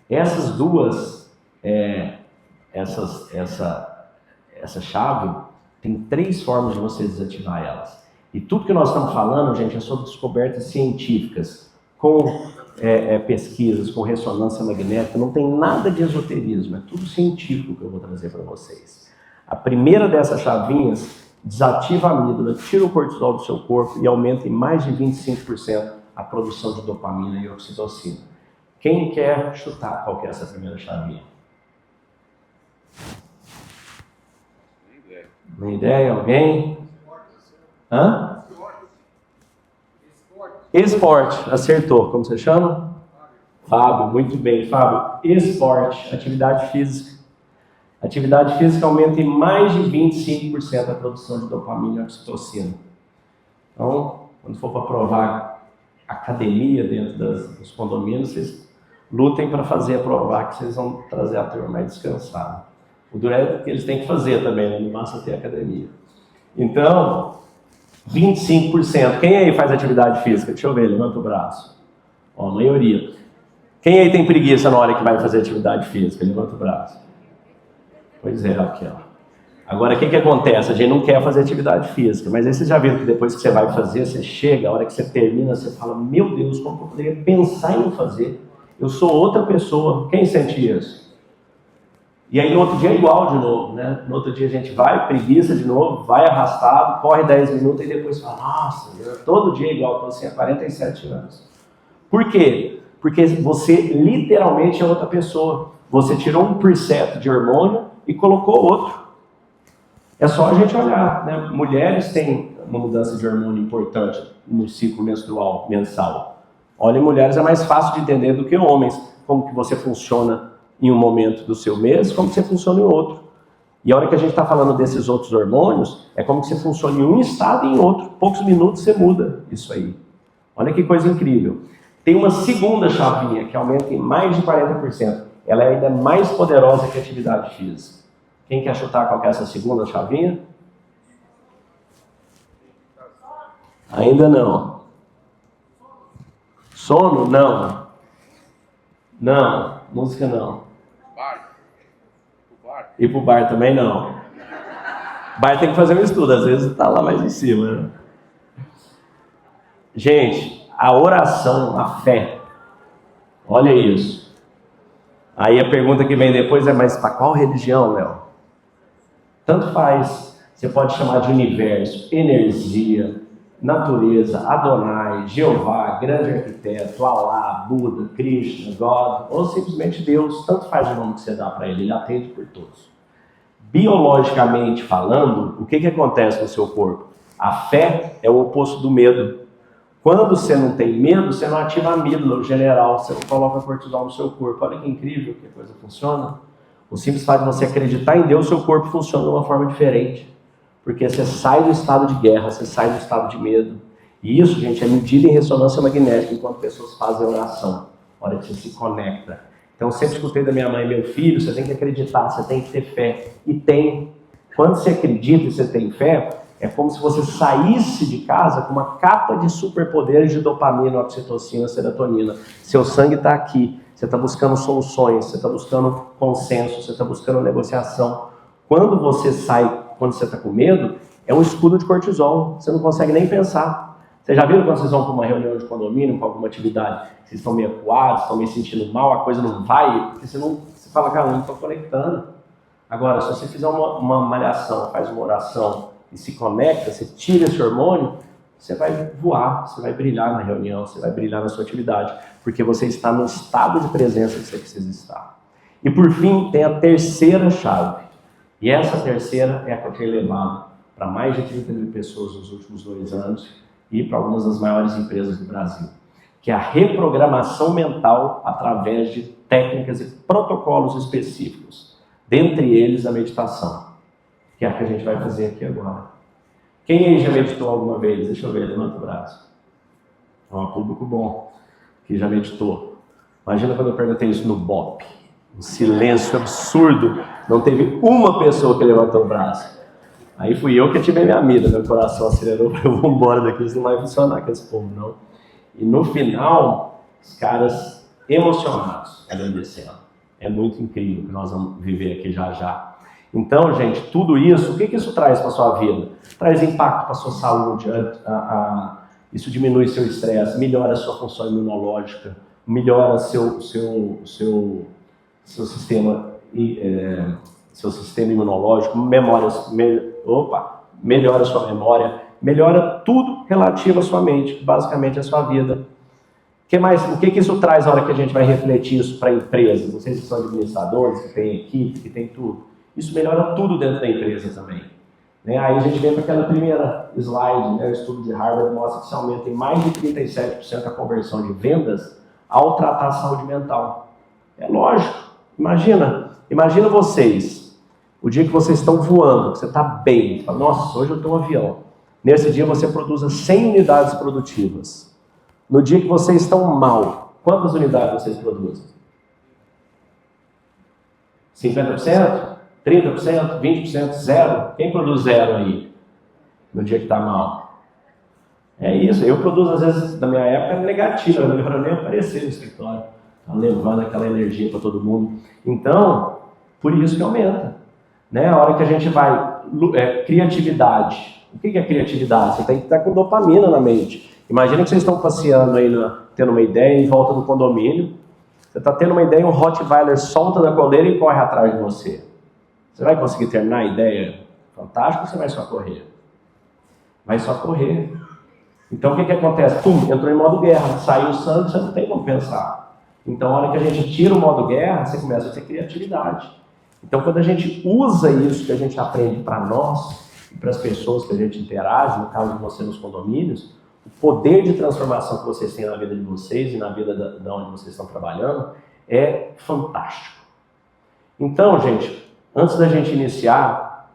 Essas duas, essa chave, tem 3 formas de você desativar elas. E tudo que nós estamos falando, gente, é sobre descobertas científicas, com pesquisas, com ressonância magnética, não tem nada de esoterismo, é tudo científico que eu vou trazer para vocês. A primeira dessas chavinhas desativa a amígdala, tira o cortisol do seu corpo e aumenta em mais de 25% a produção de dopamina e oxitocina. Quem quer chutar qual que é essa primeira chavinha? Uma ideia? Alguém? Hã? Esporte, acertou. Como você chama? Fábio, muito bem, Fábio. Esporte, atividade física. Atividade física aumenta em mais de 25% a produção de dopamina e oxitocina. Então, quando for para provar academia dentro dos condomínios, vocês lutem para fazer a provar, que vocês vão trazer a turma mais descansada. O duro é que eles têm que fazer também, né? Não basta ter academia. Então, 25%. Quem aí faz atividade física? Deixa eu ver, levanta o braço. Ó, a maioria. Quem aí tem preguiça na hora que vai fazer atividade física? Levanta o braço. Pois é, aqui, ó. Agora, o que acontece? A gente não quer fazer atividade física, mas aí vocês já viram que depois que você vai fazer, você chega, a hora que você termina, você fala, meu Deus, como eu poderia pensar em não fazer? Eu sou outra pessoa. Quem sente isso? E aí no outro dia é igual de novo, né? No outro dia a gente vai, preguiça de novo, vai arrastado, corre 10 minutos e depois fala, nossa, todo dia é igual, estou assim há 47 anos. Por quê? Porque você literalmente é outra pessoa. Você tirou um preset de hormônio e colocou outro. É só a gente olhar, né? Mulheres têm uma mudança de hormônio importante no ciclo menstrual mensal. Olha, mulheres é mais fácil de entender do que homens, como que você funciona em um momento do seu mês, como que você funciona em outro. E a hora que a gente está falando desses outros hormônios, é como que você funciona em um estado e em outro. Poucos minutos você muda isso aí. Olha que coisa incrível. Tem uma segunda chavinha que aumenta em mais de 40%. Ela é ainda mais poderosa que a atividade física. Quem quer chutar qual que é essa segunda chavinha? Ainda não. Sono? Não. Não. Música não. Ir pro bar também não. Bar tem que fazer um estudo, às vezes está lá mais em cima. Né? Gente, a oração, a fé. Olha isso. Aí a pergunta que vem depois é, mas para qual religião, Léo? Tanto faz. Você pode chamar de universo, energia, natureza, Adonai, Jeová, grande arquiteto, Alá, Buda, Krishna, God, ou simplesmente Deus. Tanto faz o nome que você dá para ele atende por todos. Biologicamente falando, o que acontece no seu corpo? A fé é o oposto do medo. Quando você não tem medo, você não ativa a amígdala, o general, você não coloca cortisol no seu corpo. Olha que incrível que a coisa funciona. O simples fato de você acreditar em Deus, seu corpo funciona de uma forma diferente. Porque você sai do estado de guerra, você sai do estado de medo. E isso, gente, é medido em ressonância magnética enquanto pessoas fazem oração. A hora que você se conecta. Então, eu sempre escutei da minha mãe, meu filho, você tem que acreditar, você tem que ter fé. E tem. Quando você acredita e você tem fé, é como se você saísse de casa com uma capa de superpoderes de dopamina, oxitocina, serotonina. Seu sangue está aqui. Você está buscando soluções, você está buscando consenso, você está buscando negociação. Quando você sai, quando você está com medo, é um escudo de cortisol. Você não consegue nem pensar. Vocês já viram quando vocês vão para uma reunião de condomínio, para alguma atividade, vocês estão meio acuados, estão meio sentindo mal, a coisa não vai, porque você fala, cara, não estou conectando. Agora, se você fizer uma malhação, faz uma oração e se conecta, você tira esse hormônio, você vai voar, você vai brilhar na reunião, você vai brilhar na sua atividade, porque você está no estado de presença que você precisa estar. E por fim, tem a terceira chave. E essa terceira é a que eu tenho levado para mais de 30 mil pessoas nos últimos 2 anos e para algumas das maiores empresas do Brasil, que é a reprogramação mental através de técnicas e protocolos específicos, dentre eles a meditação, que é a que a gente vai fazer aqui agora. Quem aí já meditou alguma vez? Deixa eu ver, levanta o braço. É um público bom que já meditou. Imagina quando eu perguntei isso no BOP. Um silêncio absurdo. Não teve uma pessoa que levantou o braço. Aí fui eu que ativei minha mira, meu coração acelerou, eu vou embora daqui, isso não vai funcionar com esse povo, não. E no final, os caras emocionados, agradecendo. É muito incrível o que nós vamos viver aqui já já. Então, gente, tudo isso, o que isso traz para a sua vida? Traz impacto para a sua saúde, isso diminui seu estresse, melhora a sua função imunológica, melhora seu sistema imunológico, melhora a sua memória, melhora tudo relativo à sua mente, basicamente a sua vida. O que isso traz na hora que a gente vai refletir isso para empresas? Vocês que são administradores, que têm equipe, que tem tudo. Isso melhora tudo dentro da empresa também. Aí a gente vem para aquela primeira slide, o estudo de Harvard mostra que se aumenta em mais de 37% a conversão de vendas ao tratar a saúde mental. É lógico. Imagina vocês, o dia que vocês estão voando, que você está bem, fala, nossa, hoje eu estou no avião. Nesse dia você produza 100 unidades produtivas. No dia que vocês estão mal, quantas unidades vocês produzem? 50%? 30%? 20%? Zero? Quem produz zero aí? No dia que está mal? É isso, eu produzo às vezes, na minha época, negativa, eu não nem aparecer no escritório. Levando aquela energia para todo mundo. Então, por isso que aumenta. A hora que a gente vai... criatividade. O que é criatividade? Você tem que estar com dopamina na mente. Imagina que vocês estão passeando aí, tendo uma ideia em volta do condomínio. Você está tendo uma ideia, um Rottweiler solta da coleira e corre atrás de você. Você vai conseguir terminar a ideia fantástica ou você vai só correr? Vai só correr. Então, o que acontece? Pum, entrou em modo guerra. Saiu o sangue, você não tem como pensar. Então, a hora que a gente tira o modo guerra, você começa a ter criatividade. Então, quando a gente usa isso que a gente aprende para nós e para as pessoas que a gente interage, no caso de você nos condomínios, o poder de transformação que vocês têm na vida de vocês e na vida de onde vocês estão trabalhando é fantástico. Então, gente, antes da gente iniciar,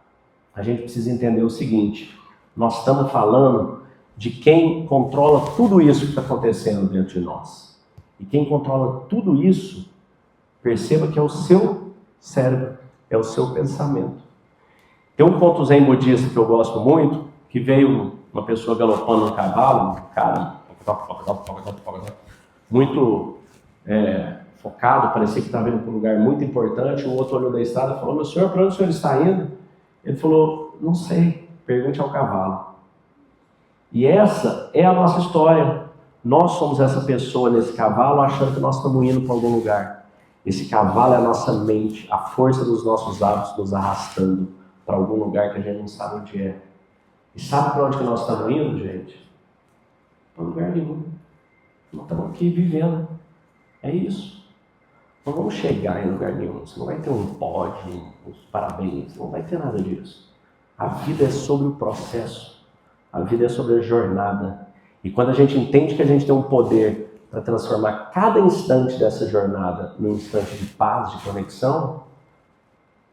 a gente precisa entender o seguinte: nós estamos falando de quem controla tudo isso que está acontecendo dentro de nós. E quem controla tudo isso, perceba que é o seu cérebro, é o seu pensamento. Tem um ponto zen budista que eu gosto muito, que veio uma pessoa galopando no cavalo, um cara muito focado, parecia que estava indo para um lugar muito importante. O outro olhou da estrada e falou: meu senhor, para onde o senhor está indo? Ele falou: não sei, pergunte ao cavalo. E essa é a nossa história. Nós somos essa pessoa nesse cavalo achando que nós estamos indo para algum lugar. Esse cavalo é a nossa mente, a força dos nossos hábitos nos arrastando para algum lugar que a gente não sabe onde é. E sabe para onde que nós estamos indo, gente? Para lugar nenhum. Nós estamos aqui vivendo. É isso. Não vamos chegar em lugar nenhum. Você não vai ter um pódio, uns parabéns. Não vai ter nada disso. A vida é sobre o processo. A vida é sobre a jornada. E quando a gente entende que a gente tem um poder para transformar cada instante dessa jornada num instante de paz, de conexão,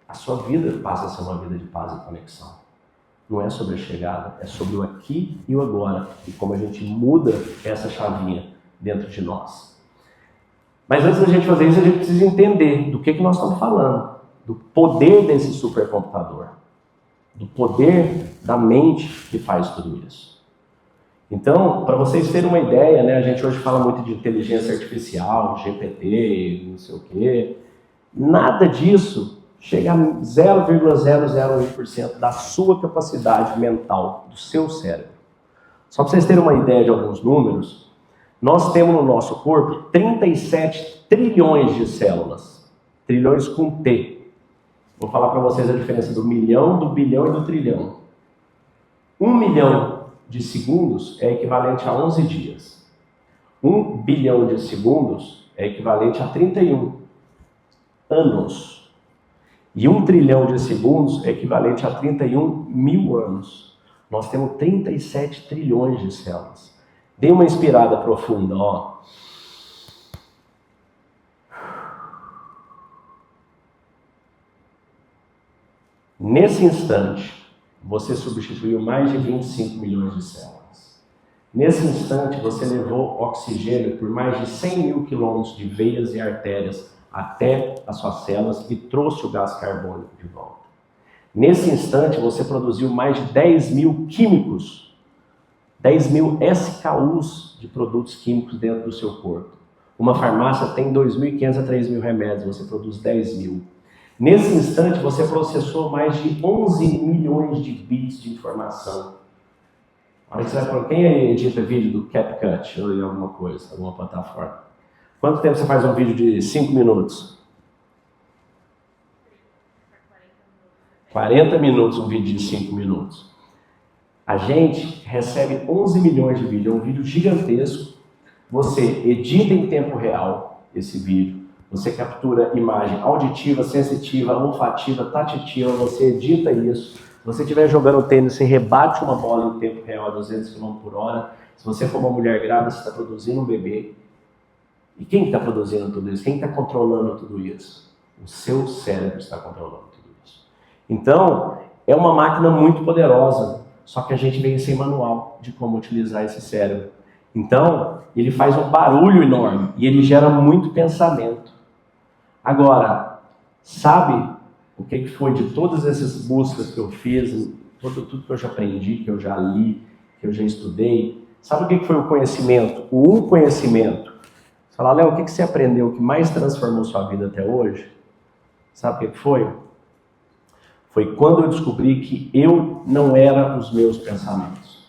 a sua vida passa a ser uma vida de paz e conexão. Não é sobre a chegada, é sobre o aqui e o agora. E como a gente muda essa chavinha dentro de nós. Mas antes da gente fazer isso, a gente precisa entender do que nós estamos falando. Do poder desse supercomputador. Do poder da mente que faz tudo isso. Então, para vocês terem uma ideia, a gente hoje fala muito de inteligência artificial, GPT, não sei o quê. Nada disso chega a 0,001% da sua capacidade mental, do seu cérebro. Só para vocês terem uma ideia de alguns números, nós temos no nosso corpo 37 trilhões de células. Trilhões com T. Vou falar para vocês a diferença do milhão, do bilhão e do trilhão. 1 milhão de segundos é equivalente a 11 dias. 1 bilhão de segundos é equivalente a 31 anos. E 1 trilhão de segundos é equivalente a 31 mil anos. Nós temos 37 trilhões de células. Dê uma inspirada profunda, ó. Nesse instante, você substituiu mais de 25 milhões de células. Nesse instante, você levou oxigênio por mais de 100 mil quilômetros de veias e artérias até as suas células e trouxe o gás carbônico de volta. Nesse instante, você produziu mais de 10 mil químicos, 10 mil SKUs de produtos químicos dentro do seu corpo. Uma farmácia tem 2.500 a 3.000 remédios, você produz 10 mil. Nesse instante, você processou mais de 11 milhões de bits de informação. Olha que você vai falar, quem edita vídeo do CapCut ou em alguma coisa, alguma plataforma? Quanto tempo você faz um vídeo de 5 minutos? 40 minutos um vídeo de 5 minutos. A gente recebe 11 milhões de vídeos, é um vídeo gigantesco. Você edita em tempo real esse vídeo. Você captura imagem auditiva, sensitiva, olfativa, tativa, você edita isso. Se você estiver jogando tênis, você rebate uma bola em tempo real a 200 km por hora. Se você for uma mulher grávida, você está produzindo um bebê. E quem está produzindo tudo isso? Quem está controlando tudo isso? O seu cérebro está controlando tudo isso. Então, é uma máquina muito poderosa, só que a gente vem sem manual de como utilizar esse cérebro. Então, ele faz um barulho enorme e ele gera muito pensamento. Agora, sabe o que foi de todas essas buscas que eu fiz, tudo que eu já aprendi, que eu já li, que eu já estudei? Sabe o que foi o conhecimento? O conhecimento. Você fala, Léo, o que você aprendeu que mais transformou sua vida até hoje? Sabe o que foi? Foi quando eu descobri que eu não era os meus pensamentos.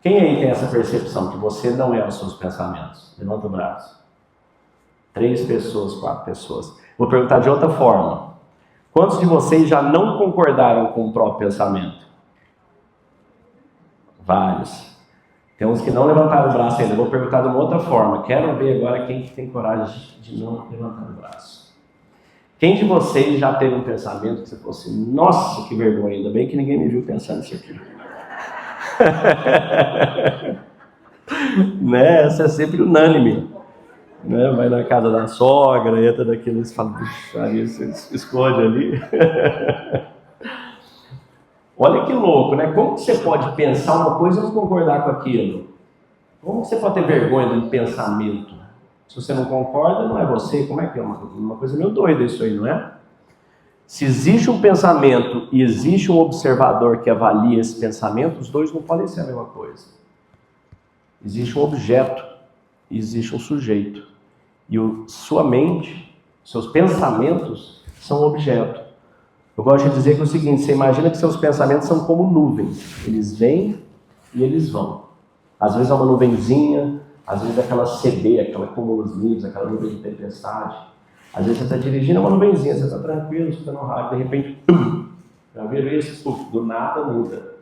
Quem aí tem essa percepção que você não é os seus pensamentos? Levanta o braço. 3 pessoas, 4 pessoas. Vou perguntar de outra forma. Quantos de vocês já não concordaram com o próprio pensamento? Vários. Tem uns que não levantaram o braço ainda. Vou perguntar de uma outra forma. Quero ver agora quem tem coragem de não levantar o braço. Quem de vocês já teve um pensamento que você falou assim, nossa, que vergonha, ainda bem que ninguém me viu pensando isso aqui. Né? Essa é sempre unânime. Né? Vai na casa da sogra, entra daqueles, fala, puxa, aí você esconde ali. Olha que louco, né? Como que você pode pensar uma coisa e não concordar com aquilo? Como que você pode ter vergonha de um pensamento? Se você não concorda, não é você. Como é que é? Uma coisa meio doida isso aí, não é? Se existe um pensamento e existe um observador que avalia esse pensamento, os dois não podem ser a mesma coisa. Existe um objeto e existe um sujeito. E sua mente, seus pensamentos são objeto. Eu gosto de dizer que é o seguinte, você imagina que seus pensamentos são como nuvens. Eles vêm e eles vão. Às vezes é uma nuvenzinha, às vezes é aquela CD, aquela cumulus aquela nuvem de tempestade. Às vezes você está dirigindo uma nuvenzinha, você está tranquilo, escutando um rádio, de repente, já viram isso? Do nada muda.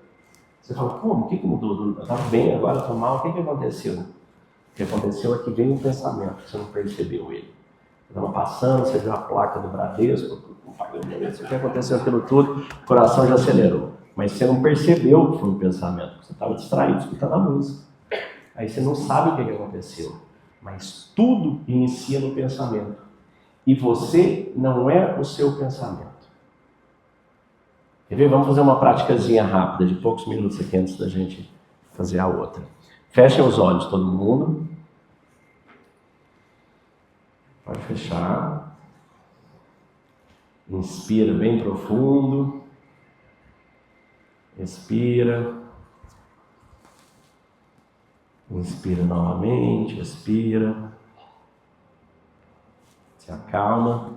Você fala, como? O que mudou? Eu estava bem, agora estou mal, o que aconteceu? O que aconteceu é que veio um pensamento, você não percebeu ele. Você estava passando, você viu a placa do Bradesco, o que aconteceu aquilo tudo, o coração já acelerou. Mas você não percebeu que foi um pensamento, você estava distraído, escutando a música. Aí você não sabe o que aconteceu. Mas tudo inicia no pensamento. E você não é o seu pensamento. Quer ver? Vamos fazer uma praticazinha rápida, de poucos minutos aqui antes da gente fazer a outra. Fechem os olhos, todo mundo. Pode fechar. Inspira bem profundo. Expira. Inspira novamente, expira. Se acalma.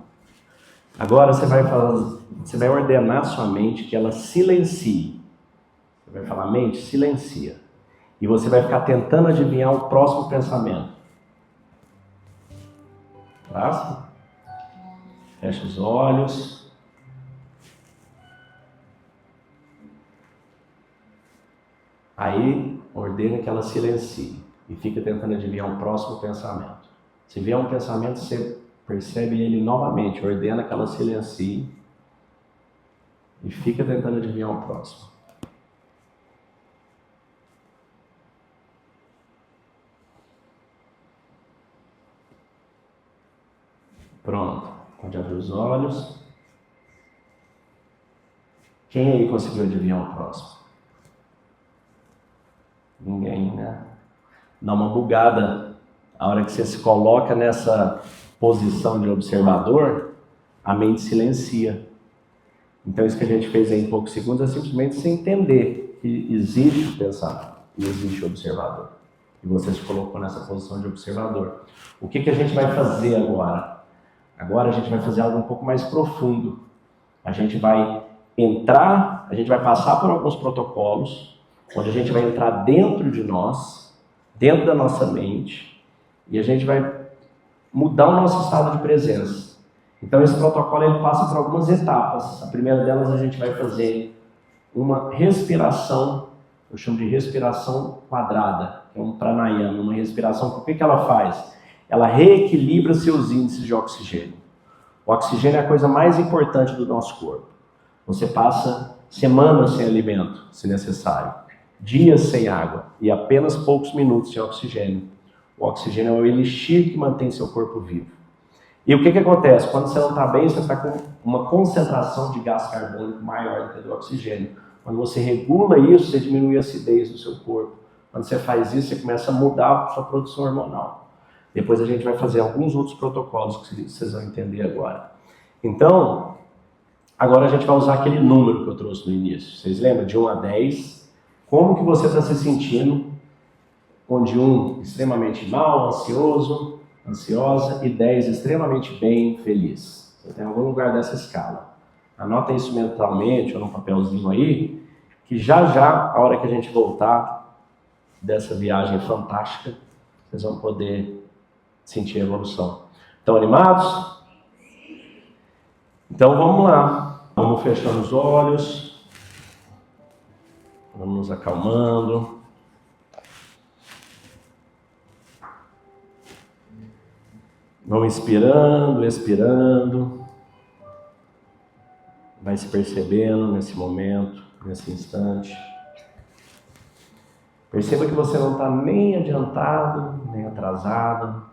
Agora você vai ordenar sua mente que ela silencie. Você vai falar, mente, silencia. E você vai ficar tentando adivinhar o próximo pensamento. Tá? Fecha os olhos. Aí, ordena que ela silencie e fica tentando adivinhar um próximo pensamento. Se vier um pensamento, você percebe ele novamente, ordena que ela silencie e fica tentando adivinhar um próximo. Pronto, pode abrir os olhos. Quem aí conseguiu adivinhar o próximo? Ninguém, né? Dá uma bugada. A hora que você se coloca nessa posição de observador, a mente silencia. Então isso que a gente fez aí em poucos segundos é simplesmente você entender que existe o pensamento e existe o observador. E você se colocou nessa posição de observador. O que a gente vai fazer agora? Agora a gente vai fazer algo um pouco mais profundo. A gente vai entrar, a gente vai passar por alguns protocolos, onde a gente vai entrar dentro de nós, dentro da nossa mente, e a gente vai mudar o nosso estado de presença. Então esse protocolo ele passa por algumas etapas. A primeira delas a gente vai fazer uma respiração, eu chamo de respiração quadrada, que é um pranayama, uma respiração. O que ela faz? Ela reequilibra seus índices de oxigênio. O oxigênio é a coisa mais importante do nosso corpo. Você passa semanas sem alimento, se necessário, dias sem água e apenas poucos minutos sem oxigênio. O oxigênio é o elixir que mantém seu corpo vivo. E o que acontece? Quando você não está bem, você está com uma concentração de gás carbônico maior do que a do oxigênio. Quando você regula isso, você diminui a acidez do seu corpo. Quando você faz isso, você começa a mudar a sua produção hormonal. Depois a gente vai fazer alguns outros protocolos que vocês vão entender agora. Então, agora a gente vai usar aquele número que eu trouxe no início. Vocês lembram? De 1 a 10. Como que você está se sentindo? Onde 1 extremamente mal, ansioso, ansiosa, e 10 extremamente bem, feliz. Você tem algum lugar dessa escala. Anota isso mentalmente ou num papelzinho aí, que já, a hora que a gente voltar dessa viagem fantástica, vocês vão poder sentir a evolução. Estão animados? Então vamos lá. Vamos fechando os olhos. Vamos nos acalmando. Vamos inspirando, expirando. Vai se percebendo nesse momento, nesse instante. Perceba que você não está nem adiantado, nem atrasado.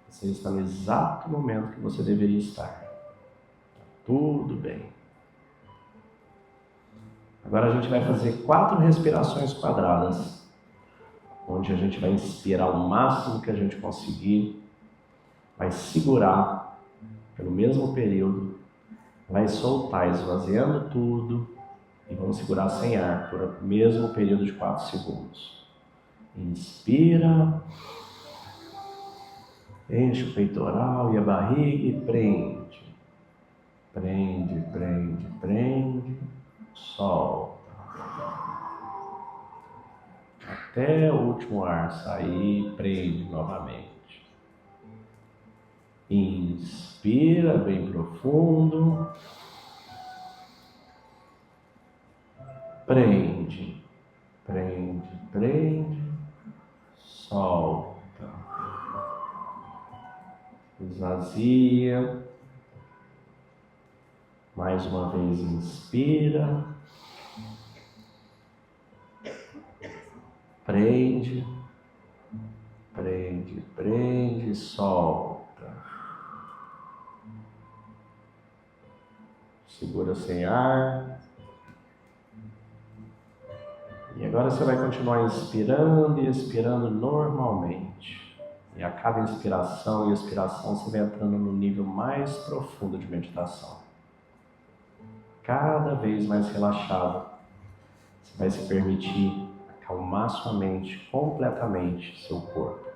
Você está no exato momento que você deveria estar. Tudo bem. Agora a gente vai fazer 4 respirações quadradas, onde a gente vai inspirar o máximo que a gente conseguir, vai segurar pelo mesmo período, vai soltar, esvaziando tudo, e vamos segurar sem ar por o mesmo período de 4 segundos. Inspira, enche o peitoral e a barriga e prende. Prende, prende, prende, solta. Até o último ar sair, prende novamente. Inspira bem profundo. Prende, prende, prende, solta. Esvazia. Mais uma vez, inspira. Prende, prende, prende, solta. Segura sem ar. E agora você vai continuar inspirando e expirando normalmente. E a cada inspiração e expiração você vai entrando no nível mais profundo de meditação. Cada vez mais relaxado. Você vai se permitir acalmar sua mente completamente, seu corpo.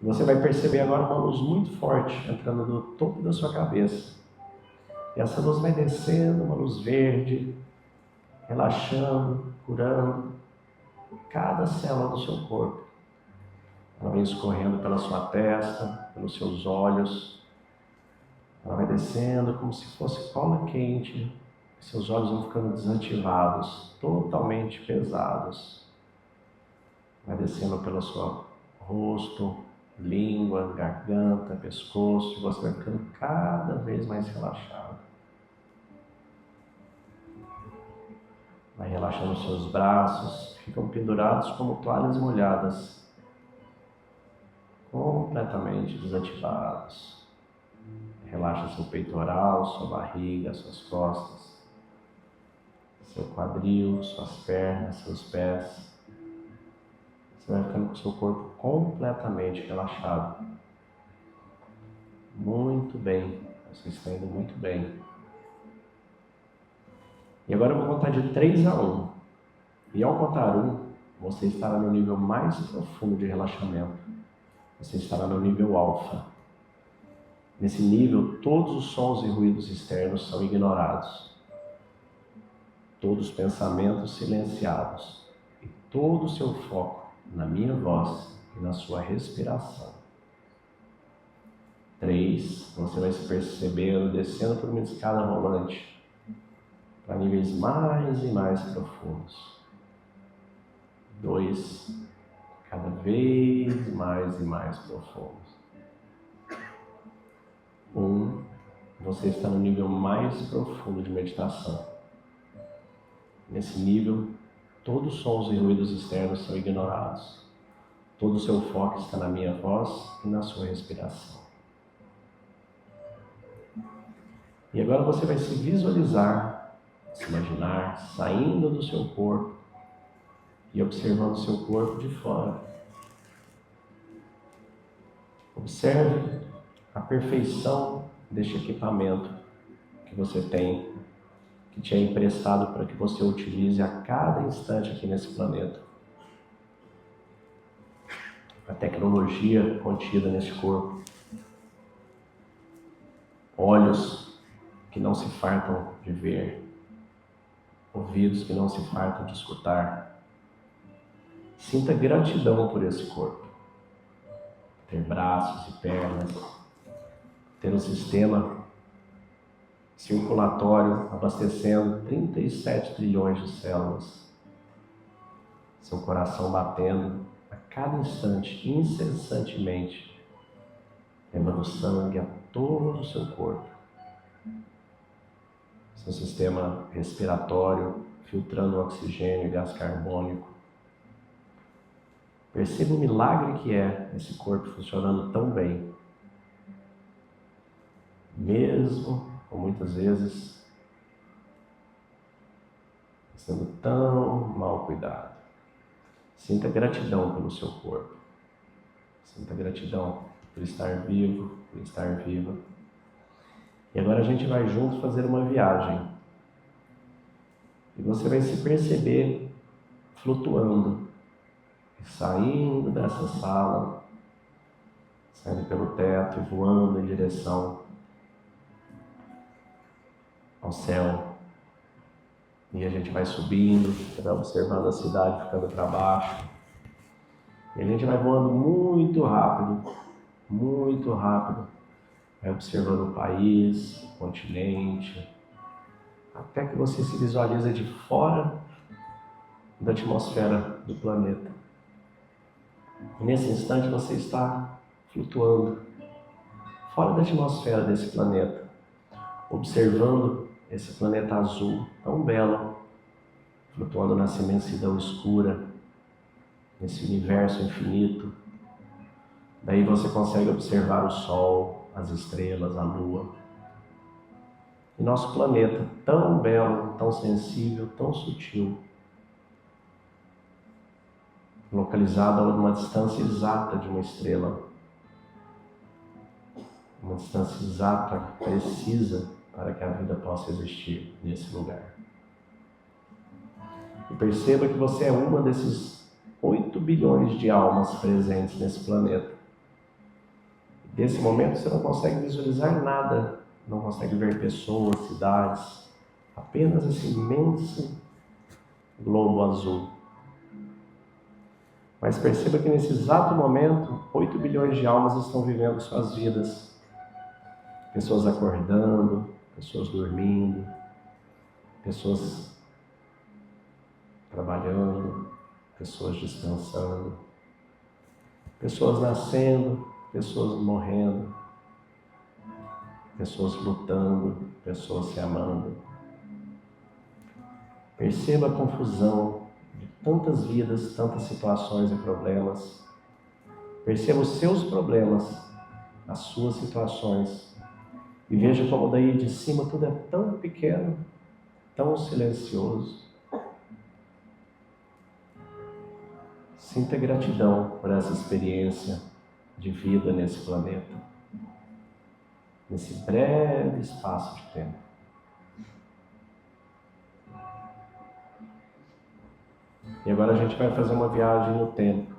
E você vai perceber agora uma luz muito forte entrando no topo da sua cabeça. E essa luz vai descendo, uma luz verde, relaxando, curando cada célula do seu corpo. Ela vem escorrendo pela sua testa, pelos seus olhos. Ela vai descendo como se fosse cola quente Seus olhos vão ficando desativados, totalmente pesados. Vai descendo pelo seu rosto, língua, garganta, pescoço, e você vai ficando cada vez mais relaxado. Vai relaxando os seus braços, ficam pendurados como toalhas molhadas, completamente desativados. Relaxa seu peitoral, sua barriga, suas costas, seu quadril, suas pernas, seus pés. Você vai ficando com o seu corpo completamente relaxado. Muito bem, você está indo muito bem. E agora eu vou contar de 3 a 1. E ao contar 1, você estará no nível mais profundo de relaxamento. Você estará no nível alfa. Nesse nível, todos os sons e ruídos externos são ignorados. Todos os pensamentos silenciados. E todo o seu foco na minha voz e na sua respiração. 3, você vai se percebendo descendo por uma escada rolante para níveis mais e mais profundos. 2, cada vez mais e mais profundos. 1, você está no nível mais profundo de meditação. Nesse nível, todos os sons e ruídos externos são ignorados. Todo o seu foco está na minha voz e na sua respiração. E agora você vai se visualizar, se imaginar saindo do seu corpo e observando o seu corpo de fora. Observe a perfeição deste equipamento que você tem, que te é emprestado para que você utilize a cada instante aqui nesse planeta. A tecnologia contida nesse corpo. Olhos que não se fartam de ver. Ouvidos que não se fartam de escutar. Sinta gratidão por esse corpo. Ter braços e pernas. Ter um sistema circulatório abastecendo 37 trilhões de células. Seu coração batendo a cada instante, incessantemente, levando sangue a todo o seu corpo. Seu sistema respiratório filtrando oxigênio e gás carbônico. Perceba o milagre que é esse corpo funcionando tão bem, mesmo com muitas vezes sendo tão mal cuidado. Sinta gratidão pelo seu corpo. Sinta gratidão por estar vivo, por estar viva. E agora a gente vai juntos fazer uma viagem. E você vai se perceber flutuando, saindo dessa sala, saindo pelo teto e voando em direção ao céu. E a gente vai subindo, você vai observando a cidade ficando para baixo. E a gente vai voando muito rápido, vai observando o país, o continente, até que você se visualiza de fora da atmosfera do planeta. E nesse instante você está flutuando fora da atmosfera desse planeta, observando esse planeta azul tão belo, flutuando nessa imensidão escura, nesse universo infinito. Daí você consegue observar o Sol, as estrelas, a Lua. E nosso planeta, tão belo, tão sensível, tão sutil, localizado a uma distância exata de uma estrela. Uma distância exata, precisa, para que a vida possa existir nesse lugar. E perceba que você é uma desses 8 bilhões de almas presentes nesse planeta. Nesse momento você não consegue visualizar nada, não consegue ver pessoas, cidades, apenas esse imenso globo azul. Mas perceba que nesse exato momento, 8 bilhões de almas estão vivendo suas vidas. Pessoas acordando, pessoas dormindo, pessoas trabalhando, pessoas descansando, pessoas nascendo, pessoas morrendo, pessoas lutando, pessoas se amando. Perceba a confusão de tantas vidas, tantas situações e problemas. Perceba os seus problemas, as suas situações. E veja como daí de cima tudo é tão pequeno, tão silencioso. Sinta gratidão por essa experiência de vida nesse planeta, nesse breve espaço de tempo. E agora a gente vai fazer uma viagem no tempo.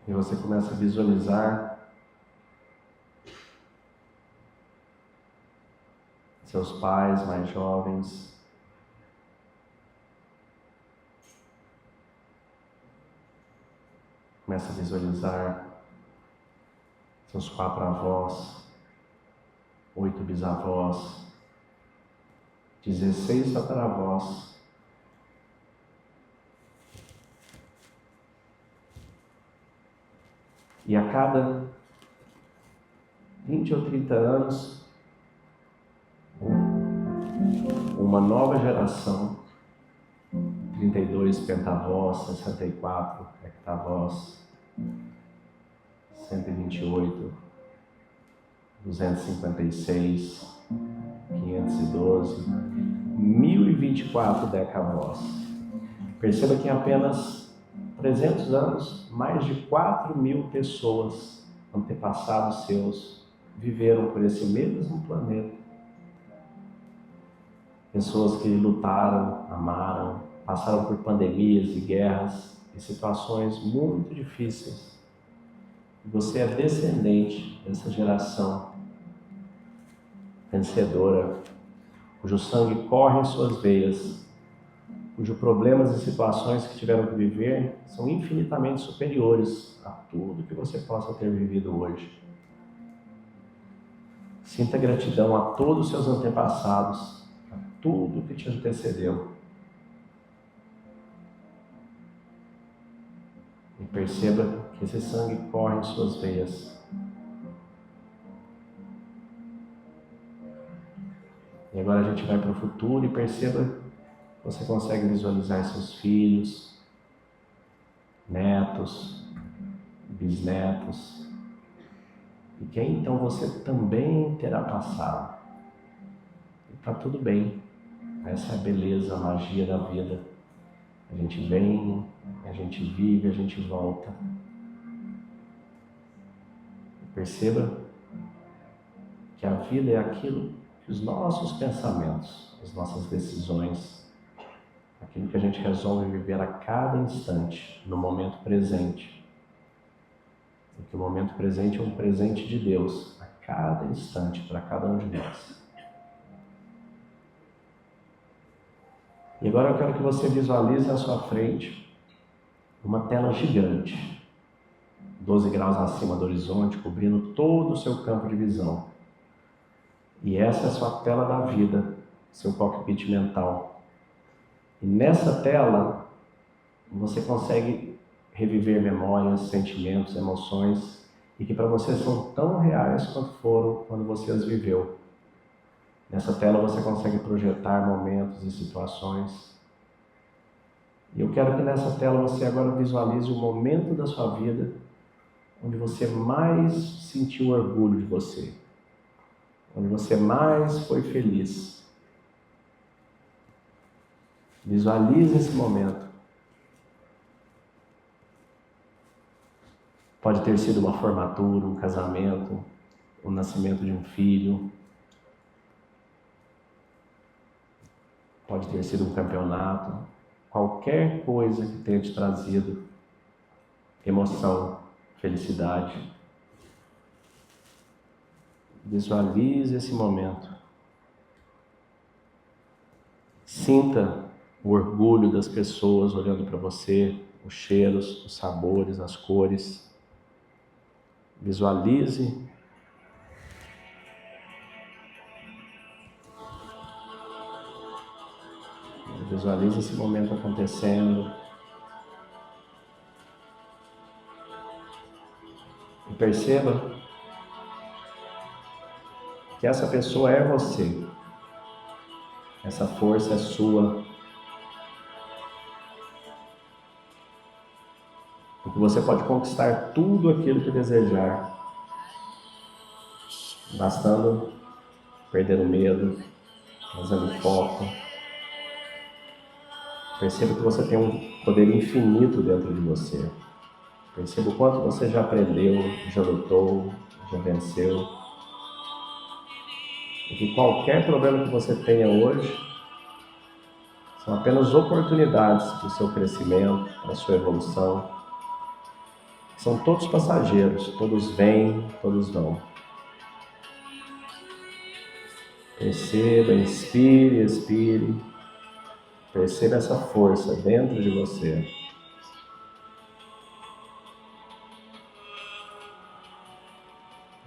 E você começa a visualizar seus pais mais jovens, começa a visualizar seus 4 avós, 8 bisavós, 16 tataravós, e a cada 20 ou 30 anos, uma nova geração, 32 pentavós, 64 hectavós, 128, 256, 512, 1024 decavós. Perceba que em apenas 300 anos, mais de 4.000 pessoas, antepassados seus, viveram por esse mesmo planeta. Pessoas que lutaram, amaram, passaram por pandemias e guerras e situações muito difíceis. Você é descendente dessa geração vencedora, cujo sangue corre em suas veias, cujos problemas e situações que tiveram que viver são infinitamente superiores a tudo que você possa ter vivido hoje. Sinta gratidão a todos os seus antepassados, a tudo que te antecedeu. E perceba que esse sangue corre em suas veias. E agora a gente vai para o futuro e perceba que você consegue visualizar seus filhos, netos, bisnetos. E que então você também terá passado. E está tudo bem. Essa é a beleza, a magia da vida. A gente vem, a gente vive, a gente volta. Perceba que a vida é aquilo que os nossos pensamentos, as nossas decisões, aquilo que a gente resolve viver a cada instante, no momento presente. Porque o momento presente é um presente de Deus, a cada instante, para cada um de nós. E agora eu quero que você visualize à sua frente uma tela gigante, 12 graus acima do horizonte, cobrindo todo o seu campo de visão. E essa é a sua tela da vida, seu cockpit mental. E nessa tela, você consegue reviver memórias, sentimentos, emoções, e que para você são tão reais quanto foram quando você as viveu. Nessa tela você consegue projetar momentos e situações. E eu quero que nessa tela você agora visualize o momento da sua vida onde você mais sentiu orgulho de você, onde você mais foi feliz. Visualize esse momento. Pode ter sido uma formatura, um casamento, o nascimento de um filho. Pode ter sido um campeonato. Qualquer coisa que tenha te trazido emoção, felicidade. Visualize esse momento. Sinta o orgulho das pessoas olhando para você, os cheiros, os sabores, as cores. Visualize esse momento acontecendo. E perceba que essa pessoa é você. Essa força é sua. Porque você pode conquistar tudo aquilo que desejar, bastando perder o medo, fazendo foco. Perceba que você tem um poder infinito dentro de você. Perceba o quanto você já aprendeu, já lutou, já venceu. E que qualquer problema que você tenha hoje são apenas oportunidades para o seu crescimento, para a sua evolução. São todos passageiros, todos vêm, todos vão. Perceba, inspire, expire. Perceba essa força dentro de você.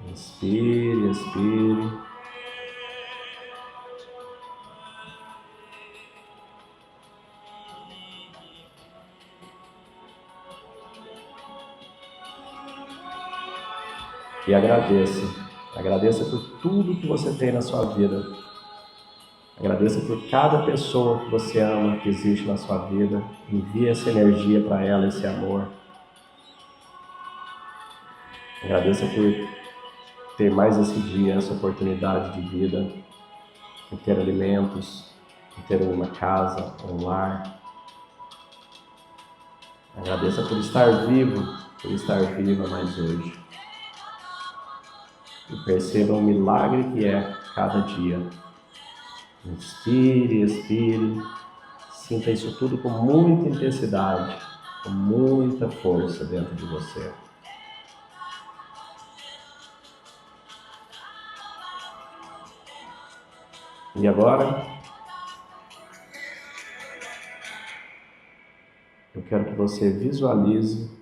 Inspire, expire. E agradeça. Agradeça por tudo que você tem na sua vida. Agradeça por cada pessoa que você ama, que existe na sua vida. Envie essa energia para ela, esse amor. Agradeça por ter mais esse dia, essa oportunidade de vida, por ter alimentos, por ter uma casa, um lar. Agradeça por estar vivo, por estar viva mais hoje. E perceba o milagre que é cada dia. Inspire, expire. Sinta isso tudo com muita intensidade, com muita força dentro de você. E agora, eu quero que você visualize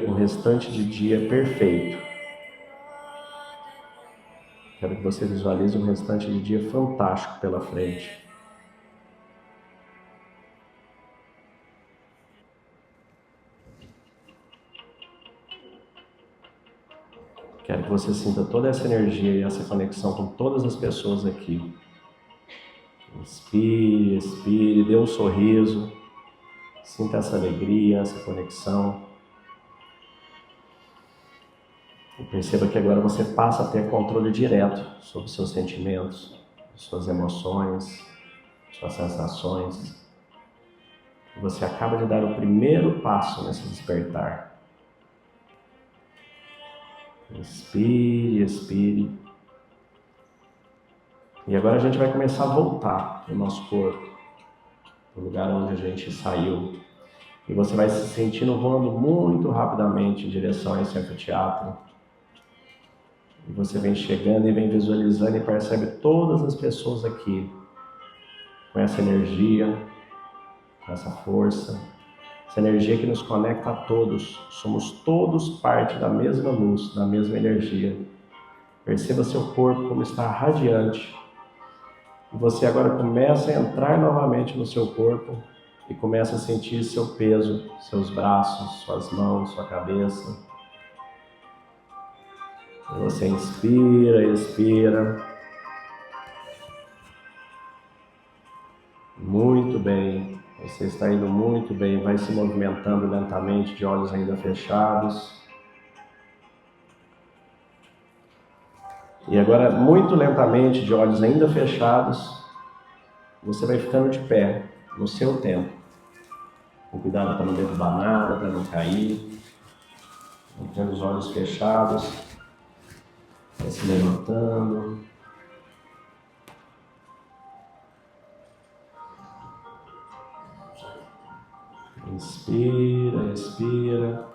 um restante de dia perfeito. Quero que você visualize um restante de dia fantástico pela frente. Quero que você sinta toda essa energia e essa conexão com todas as pessoas aqui. Inspire, expire, dê um sorriso. Sinta essa alegria, essa conexão. E perceba que agora você passa a ter controle direto sobre seus sentimentos, suas emoções, suas sensações. E você acaba de dar o primeiro passo nesse despertar. Inspire, expire. E agora a gente vai começar a voltar no nosso corpo, no lugar onde a gente saiu. E você vai se sentindo voando muito rapidamente em direção a esse anfiteatro. E você vem chegando e vem visualizando e percebe todas as pessoas aqui, com essa energia, com essa força, essa energia que nos conecta a todos. Somos todos parte da mesma luz, da mesma energia. Perceba seu corpo como está radiante. E você agora começa a entrar novamente no seu corpo e começa a sentir seu peso, seus braços, suas mãos, sua cabeça. E você inspira, expira. Muito bem. Você está indo muito bem. Vai se movimentando lentamente, de olhos ainda fechados. E agora, muito lentamente, de olhos ainda fechados, você vai ficando de pé, no seu tempo. Com cuidado para não derrubar nada, para não cair. Mantendo os olhos fechados. Vai se levantando. Inspira, expira.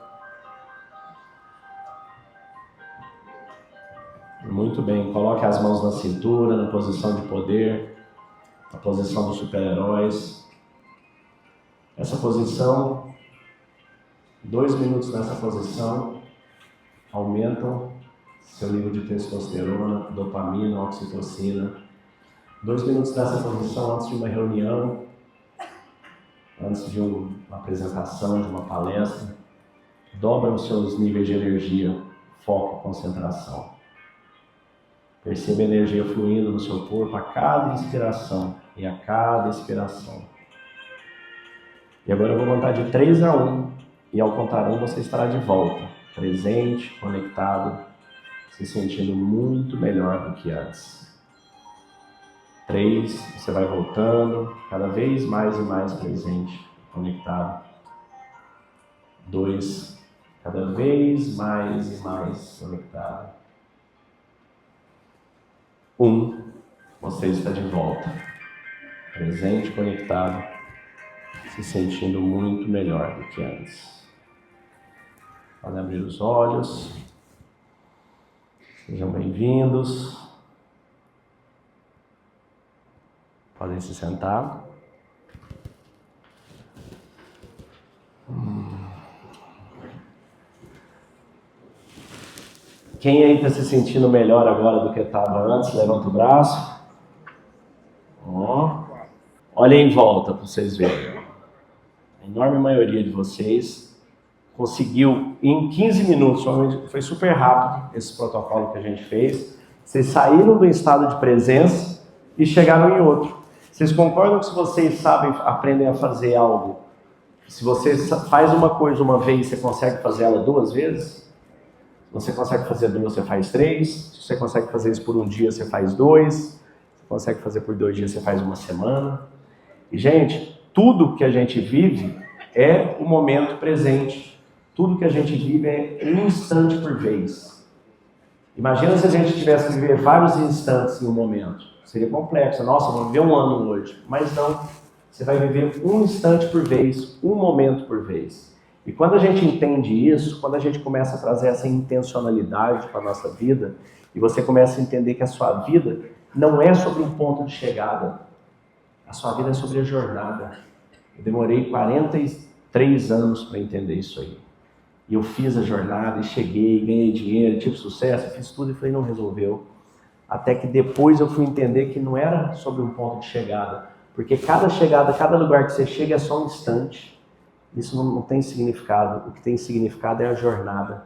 Muito bem, coloque as mãos na cintura, na posição de poder, na posição dos super-heróis. Essa posição, 2 minutos nessa posição, aumentam seu nível de testosterona, dopamina, oxitocina. 2 minutos nessa posição antes de uma reunião, antes de uma apresentação, de uma palestra. Dobra os seus níveis de energia, foco e concentração. Perceba a energia fluindo no seu corpo a cada inspiração e a cada expiração. E agora eu vou contar de 3 a 1, e ao contar 1 você estará de volta, presente, conectado, se sentindo muito melhor do que antes. 3, você vai voltando, cada vez mais e mais presente, conectado. 2, cada vez mais e mais conectado. 1, você está de volta, presente, conectado, se sentindo muito melhor do que antes. Podem abrir os olhos. Sejam bem-vindos. Podem se sentar. Quem aí está se sentindo melhor agora do que estava antes? Levanta o braço. Olha em volta para vocês verem. A enorme maioria de vocês conseguiu, em 15 minutos, foi super rápido esse protocolo que a gente fez. Vocês saíram do estado de presença e chegaram em outro. Vocês concordam que se vocês aprendem a fazer algo, se você faz uma coisa uma vez, você consegue fazer ela 2 vezes? Se você consegue fazer 2, você faz 3. Se você consegue fazer isso por um dia, você faz 2. Se você consegue fazer por 2 dias, você faz uma semana. E, gente, tudo que a gente vive é o momento presente. Tudo que a gente vive é um instante por vez. Imagina se a gente tivesse que viver vários instantes em um momento. Seria complexo. Nossa, vou viver um ano hoje. Mas não. Você vai viver um instante por vez, um momento por vez. E quando a gente entende isso, quando a gente começa a trazer essa intencionalidade para a nossa vida, e você começa a entender que a sua vida não é sobre um ponto de chegada. A sua vida é sobre a jornada. Eu demorei 43 anos para entender isso aí. E eu fiz a jornada e cheguei, ganhei dinheiro, tive sucesso, fiz tudo e falei, não resolveu. Até que depois eu fui entender que não era sobre um ponto de chegada. Porque cada chegada, cada lugar que você chega é só um instante. Isso não tem significado. O que tem significado é a jornada.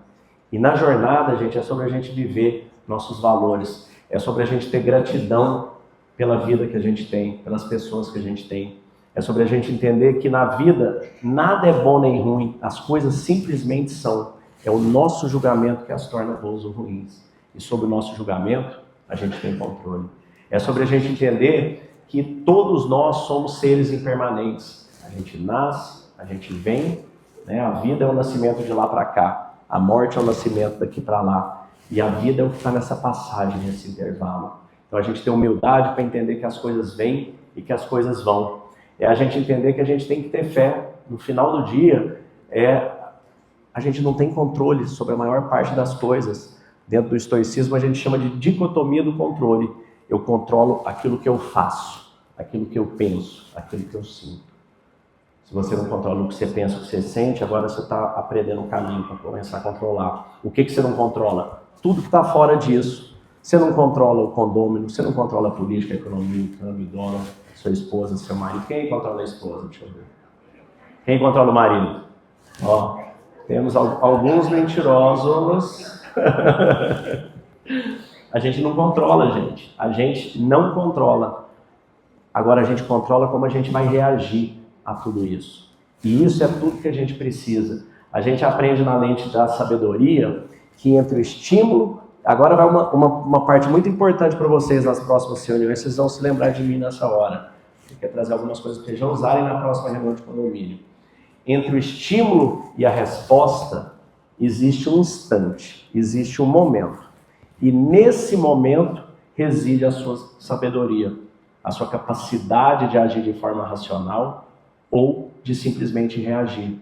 E na jornada, gente, é sobre a gente viver nossos valores. É sobre a gente ter gratidão pela vida que a gente tem, pelas pessoas que a gente tem. É sobre a gente entender que na vida nada é bom nem ruim. As coisas simplesmente são. É o nosso julgamento que as torna boas ou ruins. E sobre o nosso julgamento, a gente tem controle. É sobre a gente entender que todos nós somos seres impermanentes. A gente nasce, a gente vem, né? A vida é o nascimento de lá para cá. A morte é o nascimento daqui para lá. E a vida é o que está nessa passagem, nesse intervalo. Então a gente tem humildade para entender que as coisas vêm e que as coisas vão. É a gente entender que a gente tem que ter fé. No final do dia, a gente não tem controle sobre a maior parte das coisas. Dentro do estoicismo, a gente chama de dicotomia do controle. Eu controlo aquilo que eu faço, aquilo que eu penso, aquilo que eu sinto. Se você não controla o que você pensa, o que você sente, agora você está aprendendo um caminho para começar a controlar. O que você não controla? Tudo que está fora disso. Você não controla o condômino, você não controla a política, a economia, o câmbio, o dólar, sua esposa, seu marido. Quem controla a esposa? Deixa eu ver. Quem controla o marido? Ó, temos alguns mentirosos. A gente não controla, gente. A gente não controla. Agora a gente controla como a gente vai reagir a tudo isso. E isso é tudo que a gente precisa. A gente aprende na lente da sabedoria que entre o estímulo... Agora vai uma parte muito importante para vocês nas próximas reuniões, vocês vão se lembrar de mim nessa hora. Eu quero trazer algumas coisas para vocês já usarem na próxima reunião de condomínio. Entre o estímulo e a resposta, existe um instante, existe um momento. E nesse momento reside a sua sabedoria, a sua capacidade de agir de forma racional ou de simplesmente reagir.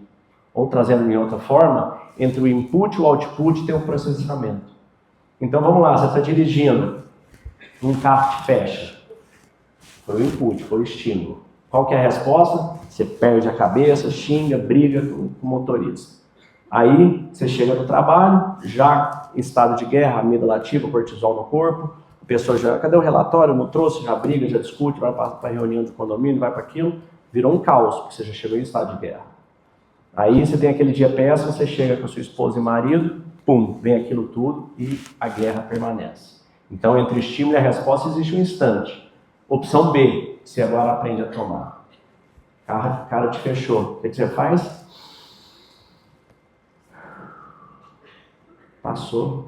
Ou trazendo de outra forma, entre o input e o output tem o processamento. Então vamos lá, você está dirigindo, um carro te fecha. Foi o input, foi o estímulo. Qual que é a resposta? Você perde a cabeça, xinga, briga com o motorista. Aí você chega no trabalho, já em estado de guerra, amígdala ativa, cortisol no corpo, a pessoa já, cadê o relatório? Não trouxe, já briga, já discute, vai para a reunião de condomínio, vai para aquilo, virou um caos, porque você já chegou em estado de guerra. Aí você tem aquele dia péssimo, você chega com a sua esposa e marido, pum, vem aquilo tudo e a guerra permanece. Então, entre o estímulo e a resposta existe um instante. Opção B, você agora aprende a tomar. Cara te fechou. O que você faz? Passou.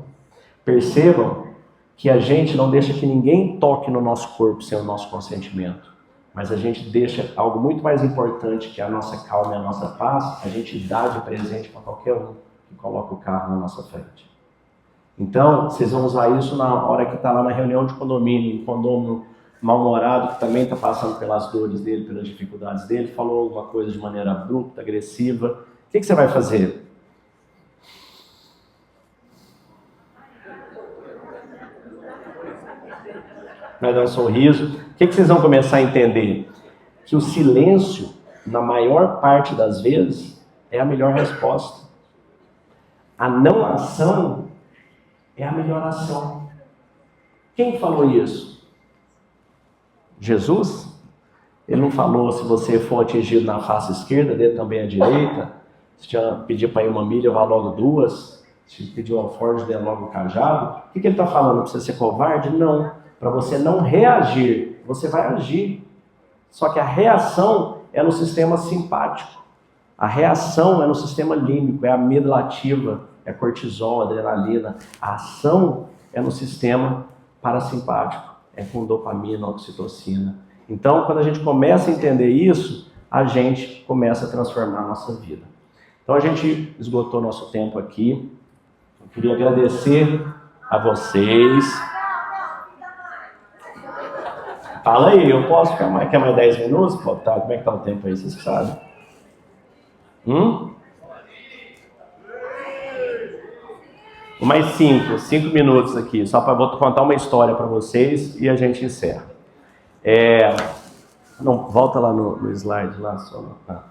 Percebam que a gente não deixa que ninguém toque no nosso corpo sem o nosso consentimento. Mas a gente deixa algo muito mais importante, que é a nossa calma e a nossa paz, a gente dá de presente para qualquer um que coloca o carro na nossa frente. Então, vocês vão usar isso na hora que está lá na reunião de condomínio, um condomínio mal-humorado, que também está passando pelas dores dele, pelas dificuldades dele, falou alguma coisa de maneira abrupta, agressiva. O que você vai fazer? Vai dar um sorriso. O que vocês vão começar a entender? Que o silêncio, na maior parte das vezes, é a melhor resposta. A não ação é a melhor ação. Quem falou isso? Jesus? Ele não falou, se você for atingido na face esquerda, dê também à direita. Se te pedir para ir uma milha, vá logo duas. Se pedir um alforje, dê logo o cajado. O que ele está falando? Para você ser covarde? Não. Para você não reagir, você vai agir. Só que a reação é no sistema simpático. A reação é no sistema límbico, é a amígdala ativa, é cortisol, adrenalina. A ação é no sistema parasimpático, é com dopamina, oxitocina. Então, quando a gente começa a entender isso, a gente começa a transformar a nossa vida. Então, a gente esgotou nosso tempo aqui. Eu queria agradecer a vocês. Fala aí, eu posso ficar mais, quer mais 10 minutos? Pô, tá, como é que tá o tempo aí, vocês sabem? Mais 5 minutos aqui, só para vou contar uma história para vocês e a gente encerra. Não, volta lá no slide, lá só. Tá.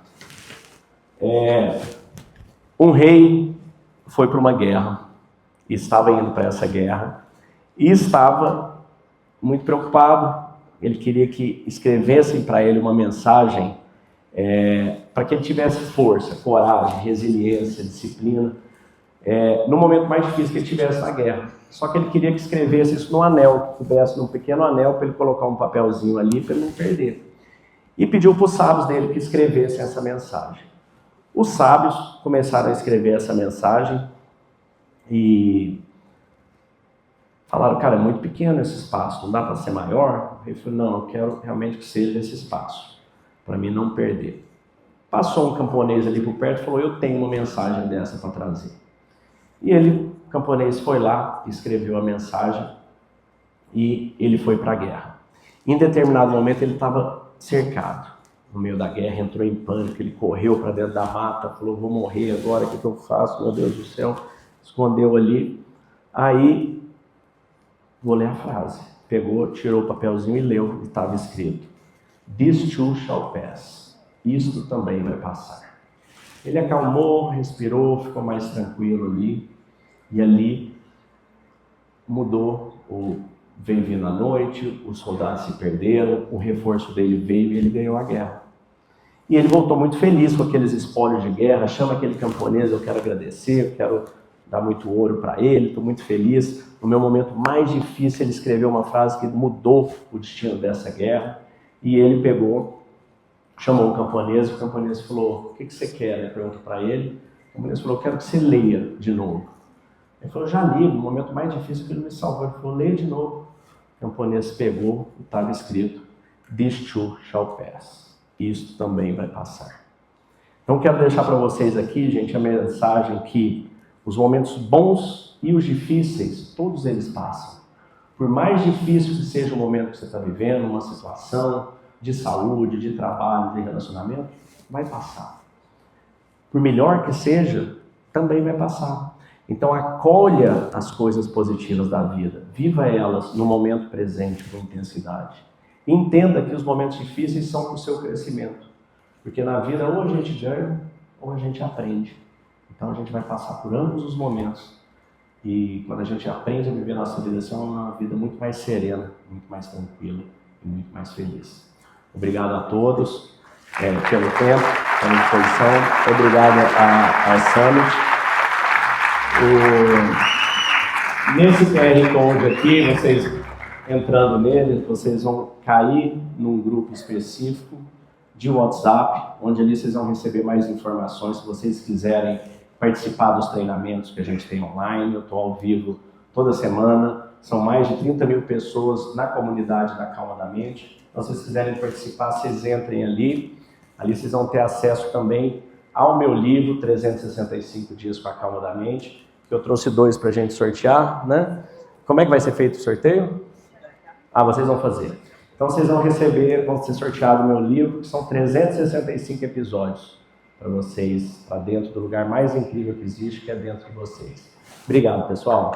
Um rei foi para uma guerra, e estava indo para essa guerra, e estava muito preocupado. Ele queria que escrevessem para ele uma mensagem para que ele tivesse força, coragem, resiliência, disciplina, no momento mais difícil que ele tivesse na guerra. Só que ele queria que escrevesse isso num anel, que tivesse num pequeno anel para ele colocar um papelzinho ali para ele não perder. E pediu para os sábios dele que escrevessem essa mensagem. Os sábios começaram a escrever essa mensagem e falaram, cara, é muito pequeno esse espaço, não dá para ser maior? Ele falou, não, eu quero realmente que seja esse espaço, para mim não perder. Passou um camponês ali por perto e falou, eu tenho uma mensagem dessa para trazer. E ele, o camponês, foi lá, escreveu a mensagem e ele foi para a guerra. Em determinado momento ele estava cercado. No meio da guerra, entrou em pânico, ele correu para dentro da mata, falou, vou morrer agora, o que eu faço? Meu Deus do céu. Escondeu ali. Aí, vou ler a frase. Pegou, tirou o papelzinho e leu, e estava escrito, This too shall pass. Isto também vai passar. Ele acalmou, respirou, ficou mais tranquilo ali. E ali mudou. Veio vindo a noite, os soldados se perderam, o reforço dele veio e ele ganhou a guerra. E ele voltou muito feliz com aqueles espólios de guerra, chama aquele camponês, eu quero agradecer, eu quero dar muito ouro para ele, estou muito feliz. No meu momento mais difícil, ele escreveu uma frase que mudou o destino dessa guerra. E ele pegou, chamou o camponês falou, o que você quer? Ele perguntou para ele. O camponês falou, eu quero que você leia de novo. Ele falou, já li, no momento mais difícil que ele me salvou. Ele falou, leia de novo. O camponês pegou e estava escrito, This too shall pass. Isto também vai passar. Então quero deixar para vocês aqui, gente, a mensagem que os momentos bons e os difíceis, todos eles passam. Por mais difícil que seja o momento que você está vivendo, uma situação de saúde, de trabalho, de relacionamento, vai passar. Por melhor que seja, também vai passar. Então acolha as coisas positivas da vida, viva elas no momento presente com intensidade. Entenda que os momentos difíceis são para o seu crescimento. Porque na vida ou a gente ganha ou a gente aprende. Então a gente vai passar por ambos os momentos. E quando a gente aprende a viver a nossa vida, assim, é uma vida muito mais serena, muito mais tranquila e muito mais feliz. Obrigado a todos pelo tempo, pela disposição. Obrigado ao Summit. Nesse QR Code aqui, vocês entrando nele, vocês vão cair num grupo específico de WhatsApp, onde ali vocês vão receber mais informações. Se vocês quiserem participar dos treinamentos que a gente tem online, eu estou ao vivo toda semana. São mais de 30 mil pessoas na comunidade da Calma da Mente. Então, se vocês quiserem participar, vocês entrem ali. Ali vocês vão ter acesso também ao meu livro, 365 Dias com a Calma da Mente, que eu trouxe 2 para a gente sortear, né? Como é que vai ser feito o sorteio? Vocês vão fazer. Então vocês vão ser sorteado o meu livro, que são 365 episódios para vocês, para dentro do lugar mais incrível que existe, que é dentro de vocês. Obrigado, pessoal.